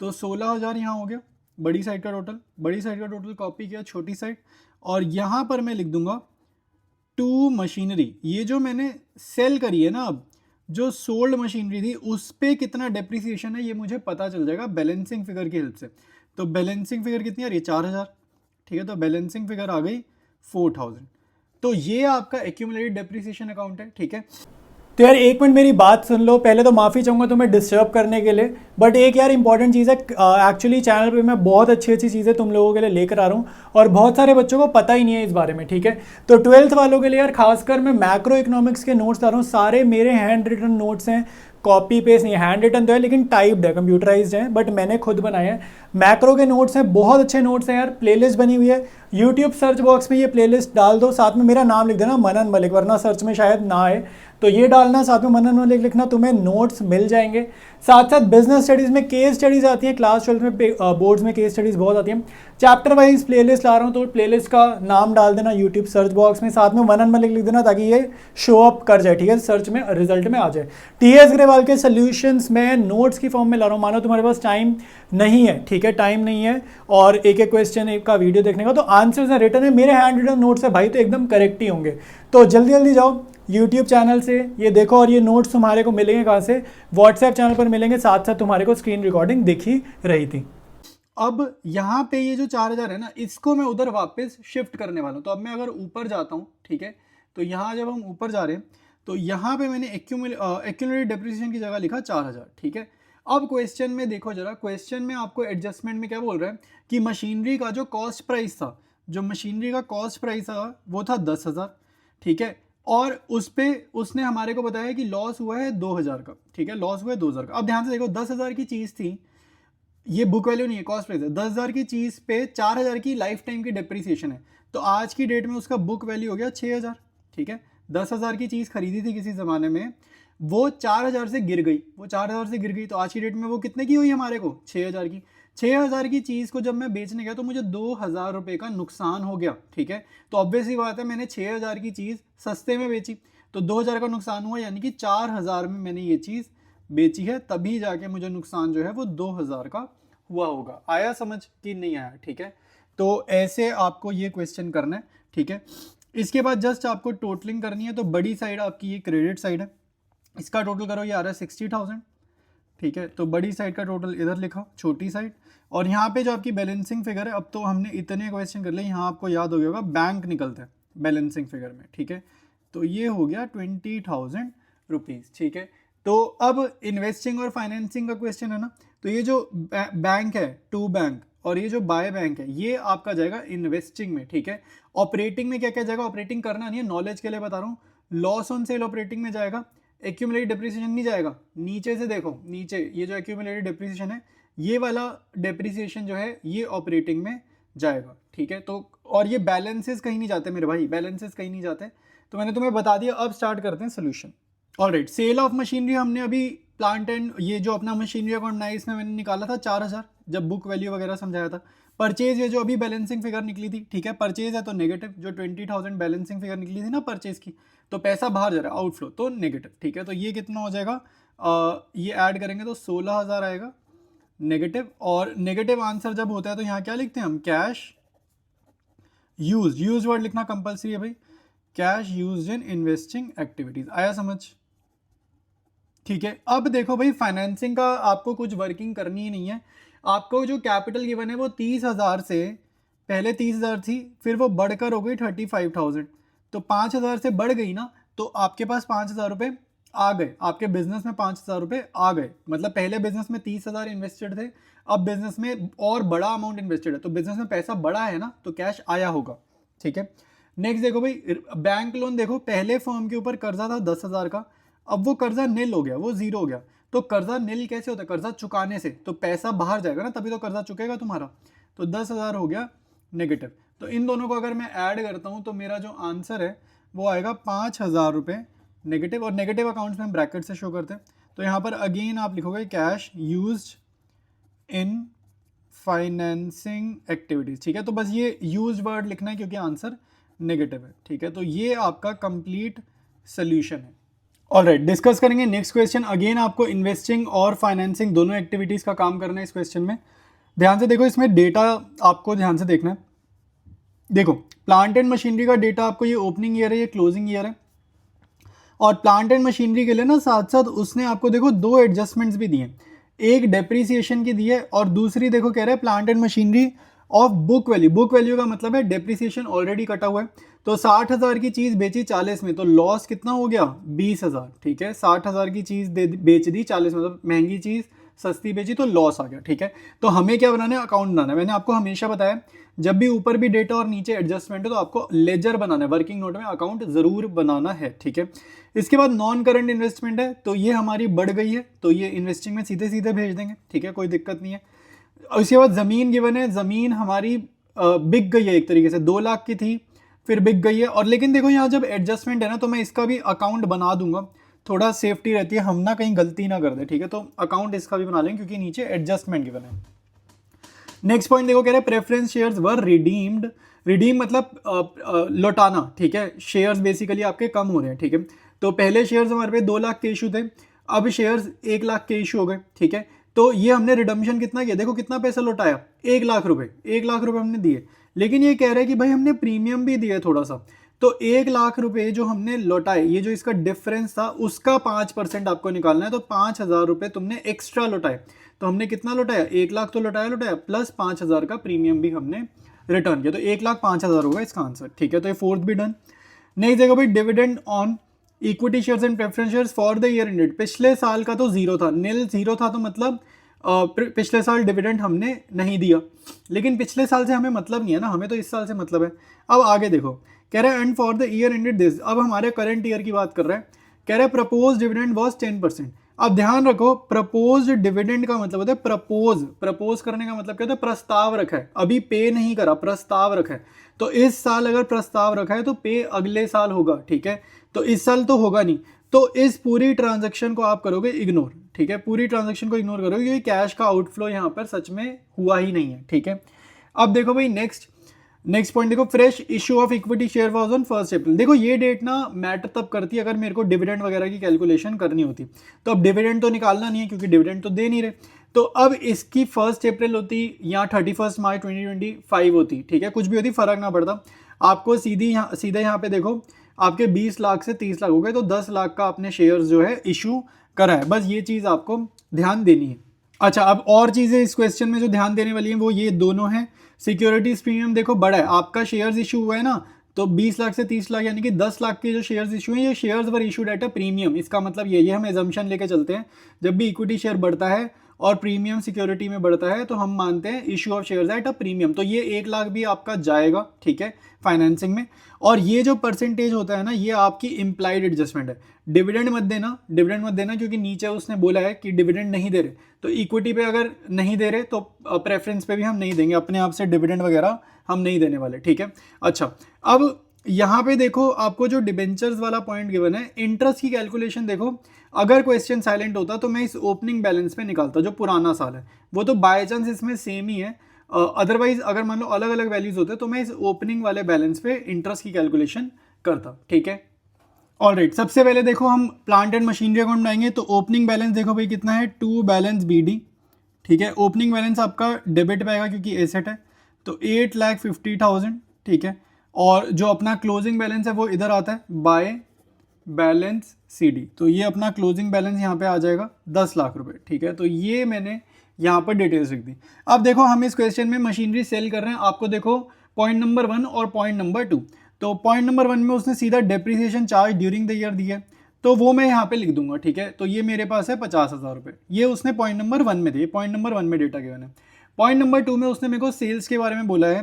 A: तो 16,000 यहाँ हो गया बड़ी साइड का टोटल। बड़ी साइड का टोटल कॉपी किया छोटी साइड, और यहाँ पर मैं लिख दूंगा टू मशीनरी, ये जो मैंने सेल करी है ना, अब जो सोल्ड मशीनरी थी उस पे कितना डेप्रिसिएशन है ये मुझे पता चल जाएगा बैलेंसिंग फिगर की हेल्प से। तो बैलेंसिंग फिगर कितनी आ रही है, 4000, ठीक है। तो बैलेंसिंग फिगर आ गई 4000। तो ये आपका एक्यूमुलेटेड डेप्रिसिएशन अकाउंट है, ठीक है।
B: तो यार एक मिनट मेरी बात सुन लो, पहले तो माफ़ी चाहूँगा तुम्हें डिस्टर्ब करने के लिए, बट एक यार इंपॉर्टेंट चीज़ है, एक्चुअली चैनल पे मैं बहुत अच्छी अच्छी चीज़ें तुम लोगों के लिए लेकर आ रहा हूँ और बहुत सारे बच्चों को पता ही नहीं है इस बारे में, ठीक है। तो 12th वालों के लिए यार खासकर मैं मैक्रो इकोनॉमिक्स के नोट्स ला रहा हूँ, सारे मेरे हैंड रिटन नोट्स हैं, कॉपी पेस्ट नहीं, हैंड रिटन तो है लेकिन टाइप्ड है, कंप्यूटराइज्ड है, बट मैंने खुद बनाए हैं। मैक्रो के नोट्स हैं, बहुत अच्छे नोट्स हैं यार, प्लेलिस्ट बनी हुई है, यूट्यूब सर्च बॉक्स में ये प्लेलिस्ट डाल दो, साथ में मेरा नाम लिख देना मनन मलिक, वरना सर्च में शायद ना आए, तो ये डालना, साथ में मनन मलिक लिखना, तुम्हें नोट्स मिल जाएंगे। साथ साथ बिजनेस स्टडीज़ में केस स्टडीज़ आती हैं, क्लास 12 में बोर्ड्स में केस स्टडीज़ बहुत आती हैं, चैप्टर वाइज प्लेलिस्ट ला रहा हूँ, तो प्लेलिस्ट का नाम डाल देना यूट्यूब सर्च बॉक्स में, साथ में मनन मलिक लिख देना ताकि ये शो अप कर जाए, ठीक है, सर्च में रिजल्ट में आ जाए। टीएस ग्रेवाल के सोल्यूशंस में नोट्स की फॉर्म में ला रहा हूँ, मानो तुम्हारे पास टाइम नहीं है, ठीक है, टाइम नहीं है और एक एक क्वेश्चन एक का वीडियो देखने का, तो आंसर्स रिटर्न है, मेरे हैंड रिटन नोट्स है भाई, तो एकदम करेक्ट ही होंगे। तो जल्दी जल्दी जाओ यूट्यूब चैनल से ये देखो, और ये नोट्स तुम्हारे को मिलेंगे कहाँ से, व्हाट्सएप चैनल पर मिलेंगे, साथ साथ तुम्हारे को स्क्रीन रिकॉर्डिंग दिख ही रही थी।
A: अब यहाँ पे ये जो 4000 है ना, इसको मैं उधर वापस शिफ्ट करने वाला हूँ। तो अब मैं अगर ऊपर जाता हूँ, ठीक है, तो यहाँ जब हम ऊपर जा रहे हैं तो यहाँ पे मैंने एक्यूमुलेटेड डेप्रिसिएशन की जगह लिखा 4000, ठीक है। अब क्वेश्चन में देखो जरा, क्वेश्चन में आपको एडजस्टमेंट में क्या बोल रहा है कि मशीनरी का जो कॉस्ट प्राइस था, जो मशीनरी का कॉस्ट प्राइस था वो था 10,000, ठीक है, और उस पे उसने हमारे को बताया कि लॉस हुआ है 2000 का, ठीक है, लॉस हुआ है 2000 का। अब ध्यान से देखो, 10,000 की चीज़ थी, ये बुक वैल्यू नहीं है, कॉस्ट प्राइस है, 10,000 की चीज़ पे 4000 की लाइफ टाइम की डेप्रिसिएशन है, तो आज की डेट में उसका बुक वैल्यू हो गया 6000, ठीक है। 10,000 की चीज़ खरीदी थी किसी ज़माने में, वो 4000 से गिर गई, वो 4000 से गिर गई, तो आज की डेट में वो कितने की हुई हमारे को, 6000 की। 6000 की चीज़ को जब मैं बेचने गया तो मुझे 2000 रुपये का नुकसान हो गया, ठीक है। तो ऑब्वियसली बात है, मैंने 6000 की चीज़ सस्ते में बेची, तो 2000 का नुकसान हुआ, यानी कि 4000 में मैंने ये चीज़ बेची है, तभी जाके मुझे नुकसान जो है वो 2000 का हुआ होगा। आया समझ कि नहीं आया, ठीक है। तो ऐसे आपको ये क्वेश्चन करना है, ठीक है। इसके बाद जस्ट आपको टोटलिंग करनी है, तो बड़ी साइड आपकी ये क्रेडिट साइड है, इसका टोटल करो, ये आ रहा है 60,000, ठीक है। तो बड़ी साइड का टोटल इधर लिखा, छोटी साइड, और यहाँ पे जो आपकी बैलेंसिंग फिगर है, अब तो हमने इतने क्वेश्चन कर लिए, यहाँ आपको याद हो गया होगा बैंक निकलता है बैलेंसिंग फिगर में, ठीक है। तो ये हो गया 20,000 रुपीज़, ठीक है। तो अब इन्वेस्टिंग और फाइनेंसिंग का क्वेश्चन है ना, तो ये जो बैंक है, टू बैंक, और ये जो बाय बैंक है, ये आपका जाएगा इन्वेस्टिंग में, ठीक है। ऑपरेटिंग में क्या क्या जाएगा, ऑपरेटिंग करना नहीं है, नॉलेज के लिए बता रहा हूँ, लॉस ऑन सेल ऑपरेटिंग में जाएगा, एक्यूमुलेटेड डेप्रिसिएशन नहीं जाएगा। नीचे से देखो, नीचे ये जो एक्यूमुलेटेड डेप्रिसिएशन है, ये वाला डेप्रिसिएशन जो है ये ऑपरेटिंग में जाएगा, ठीक है। तो और ये बैलेंसेस कहीं नहीं जाते मेरे भाई, बैलेंसेस कहीं नहीं जाते, तो मैंने तुम्हें बता दिया। अब स्टार्ट करते हैं solution. Alright, sale of machinery हमने अभी प्लांट एंड ये जो अपना मशीनरी अकाउंट ना, इसमें मैंने निकाला था 4000, जब बुक वैल्यू वगैरह समझाया था। परचेज ये जो अभी बैलेंसिंग फिगर निकली थी, ठीक है, परचेज है तो नेगेटिव, जो 20,000 बैलेंसिंग फिगर निकली थी ना परचेज की, तो पैसा बाहर जा रहा है, आउटफ्लो, तो नेगेटिव, ठीक है। तो ये कितना हो जाएगा, ये ऐड करेंगे तो 16,000 आएगा नेगेटिव। और नेगेटिव आंसर जब होता है तो यहाँ क्या लिखते हैं हम, कैश यूज वर्ड लिखना कंपलसरी है भाई, cash use in investing activities. आया समझ, ठीक है। अब देखो भाई, फाइनेंसिंग का आपको कुछ वर्किंग करनी ही नहीं है, आपको जो कैपिटल गिवन है वो 30,000 से, पहले 30,000 थी, फिर वो बढ़कर हो गई 35,000, तो 5,000 से बढ़ गई ना, तो आपके पास 5,000 रुपये आ गए, आपके बिजनेस में 5,000 रुपये आ गए। मतलब पहले बिजनेस में 30,000 इन्वेस्टेड थे, अब बिजनेस में और बड़ा अमाउंट इन्वेस्टेड है, तो बिजनेस में पैसा बड़ा है ना, तो कैश आया होगा, ठीक है। नेक्स्ट देखो भाई, बैंक लोन देखो, पहले फर्म के ऊपर कर्जा था 10,000 का, अब वो कर्जा नील हो गया, वो जीरो हो गया। तो कर्जा नील कैसे होता है, कर्जा चुकाने से, तो पैसा बाहर जाएगा ना, तभी तो कर्जा चुकेगा तुम्हारा, तो 10,000 हो गया नेगेटिव। तो इन दोनों को अगर मैं ऐड करता हूँ तो मेरा जो आंसर है वो आएगा 5,000 रुपये नेगेटिव, और नेगेटिव अकाउंट्स में हम ब्रैकेट से शो करते हैं। तो यहाँ पर अगेन आप लिखोगे cash used in financing activities, ठीक है। तो बस ये यूज वर्ड लिखना है क्योंकि आंसर नेगेटिव है, ठीक है। तो ये आपका कंप्लीट सोल्यूशन है। ऑलराइट, डिस्कस करेंगे नेक्स्ट क्वेश्चन। अगेन आपको इन्वेस्टिंग और फाइनेंसिंग दोनों एक्टिविटीज का काम करना है इस क्वेश्चन में। ध्यान से देखो, इसमें डेटा आपको ध्यान से देखना है। देखो प्लांट एंड मशीनरी का डेटा आपको ये ओपनिंग ईयर है, ये क्लोजिंग ईयर है, और प्लांट एंड मशीनरी के लिए ना साथ साथ उसने आपको देखो दो एडजस्टमेंट्स भी दिए, एक डेप्रिसिएशन की दी है और दूसरी देखो कह रहा है plant and machinery of book value. Book value का मतलब है डेप्रिसिएशन ऑलरेडी कटा हुआ है, तो 60,000 की चीज़ बेची 40 में, तो लॉस कितना हो गया 20,000, ठीक है। 60,000 की चीज़ बेच दी 40 में, मतलब महंगी चीज़ सस्ती बेची तो लॉस आ गया, ठीक है। तो हमें क्या बनाना है, अकाउंट बनाना है। मैंने आपको हमेशा बताया जब भी ऊपर भी डेटा और नीचे एडजस्टमेंट है तो आपको लेजर बनाना है, वर्किंग नोट में अकाउंट जरूर बनाना है, ठीक है। इसके बाद नॉन करंट इन्वेस्टमेंट है, तो ये हमारी बढ़ गई है, तो ये इन्वेस्टिंग में सीधे सीधे भेज देंगे, ठीक है, कोई दिक्कत नहीं है। और इसके बाद ज़मीन गिवन है, ज़मीन हमारी बिक गई है एक तरीके से, 2 लाख की थी फिर बिक गई है। और लेकिन देखो यहाँ जब एडजस्टमेंट है ना तो मैं इसका भी अकाउंट बना दूंगा, थोड़ा सेफ्टी रहती है, हम ना कहीं गलती ना कर दे, ठीक है। तो अकाउंट इसका भी बना लेंगे क्योंकि नीचे एडजस्टमेंट गिवन है। नेक्स्ट पॉइंट देखो कह रहे हैं प्रेफरेंस शेयर्स वर रिडीम्ड। रिडीम मतलब लौटाना, ठीक है। शेयर्स बेसिकली आपके कम हो रहे हैं, ठीक है। तो पहले शेयर्स हमारे पे 2 लाख के इशू थे, अब शेयर्स 1 लाख के इशू हो गए, ठीक है। तो ये हमने रिडम्पशन कितना किया, देखो कितना पैसा लौटाया, 1 लाख रुपए, 1 लाख रुपए हमने दिए। लेकिन ये कह रहे हैं कि भाई हमने प्रीमियम भी दिया थोड़ा सा, तो 1 लाख रुपए जो हमने लौटाए, ये जो इसका डिफरेंस था उसका 5% आपको निकालना है, तो 5,000 रुपए तुमने एक्स्ट्रा लौटाए। तो हमने कितना लौटाया, 1 लाख तो लौटाया प्लस 5,000 का प्रीमियम भी हमने रिटर्न किया, तो 1,05,000 होगा इसका आंसर, ठीक है। तो ये फोर्थ भी डन। नेक्स्ट देखो भाई dividend on equity shares and preference shares for the year ended. पिछले साल का तो जीरो था, नील जीरो था, तो मतलब पिछले साल डिविडेंड हमने नहीं दिया, लेकिन पिछले साल से हमें मतलब नहीं है ना, हमें तो इस साल से मतलब है। अब आगे देखो कह रहा है and for the year ended this, अब हमारे करंट ईयर की बात कर रहे हैं, कह रहा है प्रपोज डिविडेंड वॉज 10%। अब ध्यान रखो प्रपोज डिविडेंड का मतलब होता है प्रपोज करने का मतलब क्या होता है, प्रस्ताव रखा है, अभी पे नहीं करा, प्रस्ताव रखा है। तो इस साल अगर प्रस्ताव रखा है तो पे अगले साल होगा, ठीक है। तो इस साल तो होगा नहीं, तो इस पूरी ट्रांजैक्शन को आप करोगे इग्नोर, ठीक है। पूरी ट्रांजैक्शन को इग्नोर करोगे क्योंकि कैश का आउटफ्लो यहाँ पर सच में हुआ ही नहीं है, ठीक है। अब देखो भाई नेक्स्ट पॉइंट देखो fresh issue of equity share was on 1 अप्रैल। देखो ये डेट ना मैटर तब करती है अगर मेरे को डिविडेंड वगैरह की कैलकुलेशन करनी होती, तो अब डिविडेंड तो निकालना नहीं है क्योंकि डिविडेंड तो दे नहीं रहे, तो अब इसकी 1 अप्रैल होती या 31 मार्च 2025 होती, ठीक है, कुछ भी होती फर्क ना पड़ता आपको। सीधे यहाँ पे देखो आपके 20 लाख से 30 लाख हो गए, तो 10 लाख का आपने शेयर्स जो है इशू करा है, बस ये चीज़ आपको ध्यान देनी है। अच्छा अब और चीज़ें इस क्वेश्चन में जो ध्यान देने वाली हैं वो ये दोनों हैं। सिक्योरिटीज प्रीमियम देखो बड़ा है, आपका शेयर्स इशू हुआ है ना, तो 20 लाख से 30 लाख यानी कि 10 लाख के जो शेयर्स इशू हैं ये shares were issued at a premium. इसका मतलब ये हम एजम्पशन लेके चलते हैं, जब भी इक्विटी शेयर बढ़ता है और प्रीमियम सिक्योरिटी में बढ़ता है तो हम मानते हैं issue of shares at a premium, तो ये 1 लाख भी आपका जाएगा, ठीक है, फाइनेंसिंग में। और ये जो परसेंटेज होता है ना ये आपकी इम्प्लाइड एडजस्टमेंट है। डिविडेंड मत देना क्योंकि नीचे उसने बोला है कि डिविडेंड नहीं दे रहे, तो इक्विटी पे अगर नहीं दे रहे तो प्रेफरेंस पे भी हम नहीं देंगे, अपने आप से डिविडेंड वगैरह हम नहीं देने वाले, ठीक है। अच्छा अब यहाँ पे देखो आपको जो डिबेंचर्स वाला पॉइंट गिवन है, इंटरेस्ट की कैलकुलेशन देखो, अगर क्वेश्चन साइलेंट होता तो मैं इस ओपनिंग बैलेंस पे निकालता जो पुराना साल है, वो तो बाय चांस इसमें सेम ही है, अदरवाइज अगर मान लो अलग अलग वैल्यूज होते तो मैं इस ओपनिंग वाले बैलेंस पे इंटरेस्ट की कैलकुलेशन करता, ठीक है। ऑलराइट सबसे पहले देखो हम प्लांट एंड मशीनरी अकाउंट बनाएंगे, तो ओपनिंग बैलेंस देखो भाई कितना है, टू बैलेंस BD, ठीक है। ओपनिंग बैलेंस आपका डेबिट पे आएगा क्योंकि एसेट है, तो 8,50,000, ठीक है। और जो अपना क्लोजिंग बैलेंस है वो इधर आता है बाय बैलेंस CD, तो ये अपना क्लोजिंग बैलेंस यहाँ पे आ जाएगा 10 लाख रुपए, ठीक है। तो ये मैंने यहाँ पर डिटेल्स लिख दी। अब देखो हम इस क्वेश्चन में मशीनरी सेल कर रहे हैं, आपको देखो पॉइंट नंबर 1 और पॉइंट नंबर 2, तो पॉइंट नंबर 1 में उसने सीधा depreciation charge during the year दिया है, तो वो मैं यहाँ पे लिख दूंगा, ठीक है। तो ये मेरे पास है 50,000 रुपये, ये उसने पॉइंट नंबर 1 में दिए, पॉइंट नंबर 1 में डेटा गिवन है। पॉइंट नंबर 2 में उसने मेरे को सेल्स के बारे में बोला है,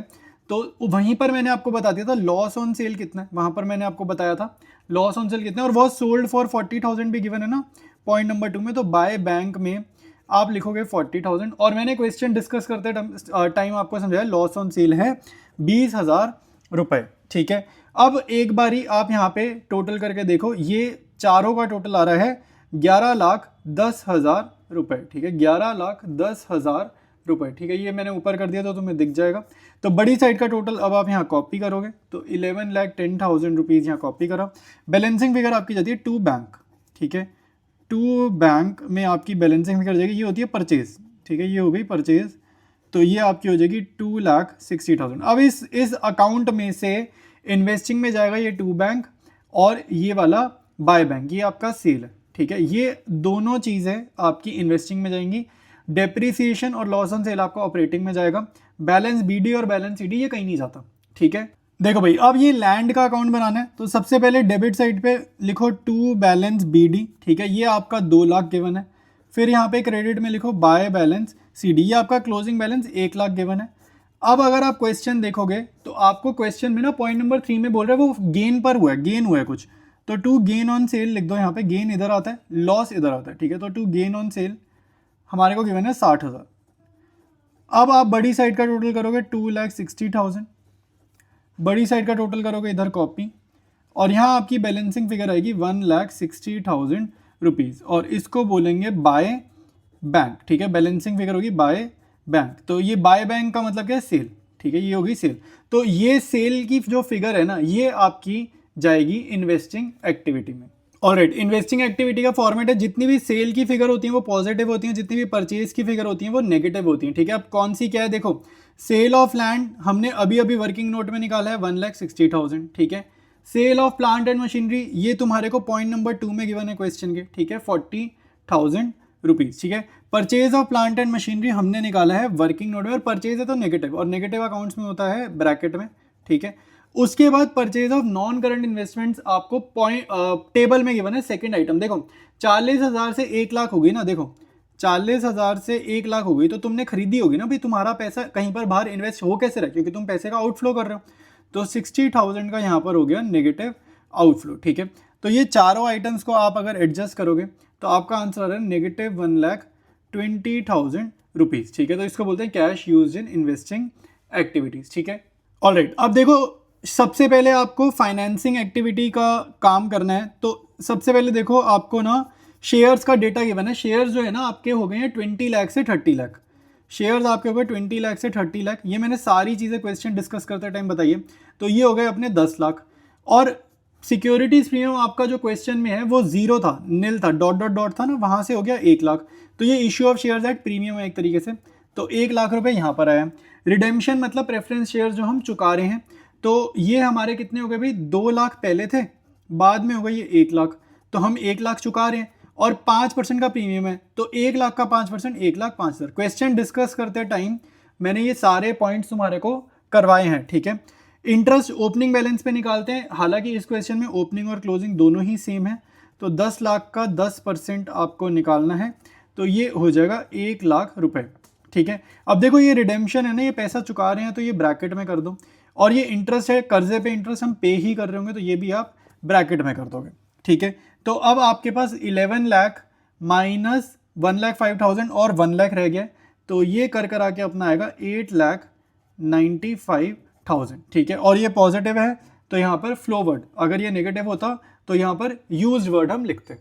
A: तो वहीं पर मैंने आपको बता दिया था लॉस ऑन सेल कितना है, वहाँ पर मैंने आपको बताया था लॉस ऑन सेल कितना है, और वो सोल्ड फॉर 40,000 भी गिवन है ना पॉइंट नंबर 2 में, तो बाय बैंक में आप लिखोगे 40,000, और मैंने क्वेश्चन डिस्कस करते टाइम आपको समझाया लॉस ऑन सेल है 20,000 रुपये, ठीक है। अब एक बारी आप यहाँ पे टोटल करके देखो, ये चारों का टोटल आ रहा है 11,10,000 रुपये, ठीक है, 11,10,000 रुपये, ठीक है। ये मैंने ऊपर कर दिया तो तुम्हें दिख जाएगा। तो बड़ी साइड का टोटल अब आप यहाँ कॉपी करोगे तो 11,10,000 रुपीज़ यहाँ कॉपी करा। बैलेंसिंग फिगर आपकी जाती है टू बैंक, ठीक है, टू बैंक में आपकी बैलेंसिंग फिगर जाएगी, ये होती है परचेज, ठीक है, ये हो गई परचेज तो ये आपकी हो जाएगी 2,60,000। अब इस अकाउंट में से इन्वेस्टिंग में जाएगा ये 2 बैंक और ये वाला बाय बैंक, ये आपका सेल है, ठीक है। ये दोनों चीज़ें आपकी इन्वेस्टिंग में जाएंगी। डेप्रिसिएशन और लॉस ऑन सेल आपका ऑपरेटिंग में जाएगा। बैलेंस बीडी और बैलेंस सीडी ये कहीं नहीं जाता, ठीक है। देखो भाई, अब ये लैंड का अकाउंट बनाना है तो सबसे पहले डेबिट साइड पे लिखो 2 बैलेंस बीडी, ठीक है, ये आपका 2 लाख गिवन है। फिर यहाँ पे क्रेडिट में लिखो बाय बैलेंस सीडी, ये आपका क्लोजिंग बैलेंस 1 लाख गिवन है। अब अगर आप क्वेश्चन देखोगे तो आपको क्वेश्चन में ना पॉइंट नंबर 3 में बोल रहा है वो गेन पर हुआ है, गेन हुआ है कुछ, तो 2 गेन ऑन सेल लिख दो। यहाँ पे गेन इधर आता है, लॉस इधर आता है, ठीक है। तो 2 गेन ऑन सेल हमारे को गिवन है 60,000। अब आप बड़ी साइड का टोटल करोगे 2,60,000, बड़ी साइड का टोटल करोगे इधर कॉपी, और यहाँ आपकी बैलेंसिंग फिगर आएगी 1,60,000 रुपीज़, और इसको बोलेंगे बाय बैंक, ठीक है। बैलेंसिंग फिगर होगी बाय बैंक, तो ये बाय बैंक का मतलब क्या है, सेल, ठीक है, ये होगी सेल। तो ये सेल की जो फिगर है ना, ये आपकी जाएगी इन्वेस्टिंग एक्टिविटी में। ऑलराइट, इन्वेस्टिंग एक्टिविटी का फॉर्मेट है, जितनी भी सेल की फिगर होती है वो पॉजिटिव होती हैं, जितनी भी परचेज की फिगर होती हैं वो नेगेटिव होती हैं, ठीक है। अब कौन सी क्या है, देखो सेल ऑफ लैंड हमने अभी अभी वर्किंग नोट में निकाला है 1,60,000, ठीक है। Sale of plant and machinery ये तुम्हारे को पॉइंट नंबर 2 में गिवन है क्वेश्चन के, ठीक है, 40,000 रुपीज़, ठीक है। Purchase of plant and machinery हमने निकाला है वर्किंग नोट में, और परचेज है तो नेगेटिव, और नेगेटिव अकाउंट्स में होता है ब्रैकेट में, ठीक है। उसके बाद purchase of non current investments आपको पॉइंट टेबल में गिवन है, सेकंड आइटम। देखो 40,000 से 1 लाख हो गई ना, देखो 40,000 से 1 लाख हो गई तो तुमने खरीदी होगी ना भाई, तुम्हारा पैसा कहीं पर बाहर इन्वेस्ट हो कैसे रहा, क्योंकि तुम पैसे का आउटफ्लो कर रहे हो। तो 60,000 का यहाँ पर हो गया नेगेटिव आउटफ्लो, ठीक है। तो ये चारों आइटम्स को आप अगर एडजस्ट करोगे तो आपका आंसर आ रहा है नेगेटिव 1,20,000 रुपीज़, ठीक है। तो इसको बोलते हैं cash use in investing activities, ठीक है। ऑलराइट, अब देखो सबसे पहले आपको फाइनेंसिंग एक्टिविटी का काम करना है, तो सबसे पहले देखो आपको ना शेयर्स का डेटा गिवन है। शेयर्स जो है ना आपके हो गए हैं 20 लाख से 30 लाख, शेयर्स आपके हो गए 20 लाख से 30 लाख। ये मैंने सारी चीज़ें क्वेश्चन डिस्कस करते टाइम बताइए। तो ये हो गए अपने 10 लाख, और सिक्योरिटीज प्रीमियम आपका जो क्वेश्चन में है वो 0 था, नील था, डॉट डॉट डॉट था ना, वहाँ से हो गया 1 लाख। तो ये issue of shares at premium है एक तरीके से, तो 1 लाख रुपए यहाँ पर आया। रिडेम्पशन मतलब प्रेफरेंस शेयर जो हम चुका रहे हैं, तो ये हमारे कितने हो गए भाई, 2 लाख पहले थे, बाद में हो गए ये 1 लाख, तो हम 1 लाख चुका रहे हैं, और 5% का प्रीमियम है, तो 1 लाख का 5% 1,05,000। क्वेश्चन डिस्कस करते टाइम मैंने ये सारे पॉइंट्स तुम्हारे को करवाए हैं, ठीक है। इंटरेस्ट ओपनिंग बैलेंस पे निकालते हैं, हालांकि इस क्वेश्चन में ओपनिंग और क्लोजिंग दोनों ही सेम है, तो 10 लाख का 10% आपको निकालना है, तो ये हो जाएगा 1 लाख रुपए, ठीक है। अब देखो ये रिडेम्पशन है ना, ये पैसा चुका रहे हैं तो ये ब्रैकेट में कर दो, और ये इंटरेस्ट है, कर्जे पे इंटरेस्ट हम पे ही कर रहे होंगे, तो ये भी आप ब्रैकेट में कर दोगे, ठीक है। तो अब आपके पास 11 लाख माइनस 1,05,000 और 1 लाख रह गया, तो ये कर आके अपना आएगा 8,95,000, ठीक है। और ये पॉजिटिव है तो यहाँ पर फ्लो वर्ड, अगर ये नेगेटिव होता तो यहाँ पर यूज्ड वर्ड हम लिखते।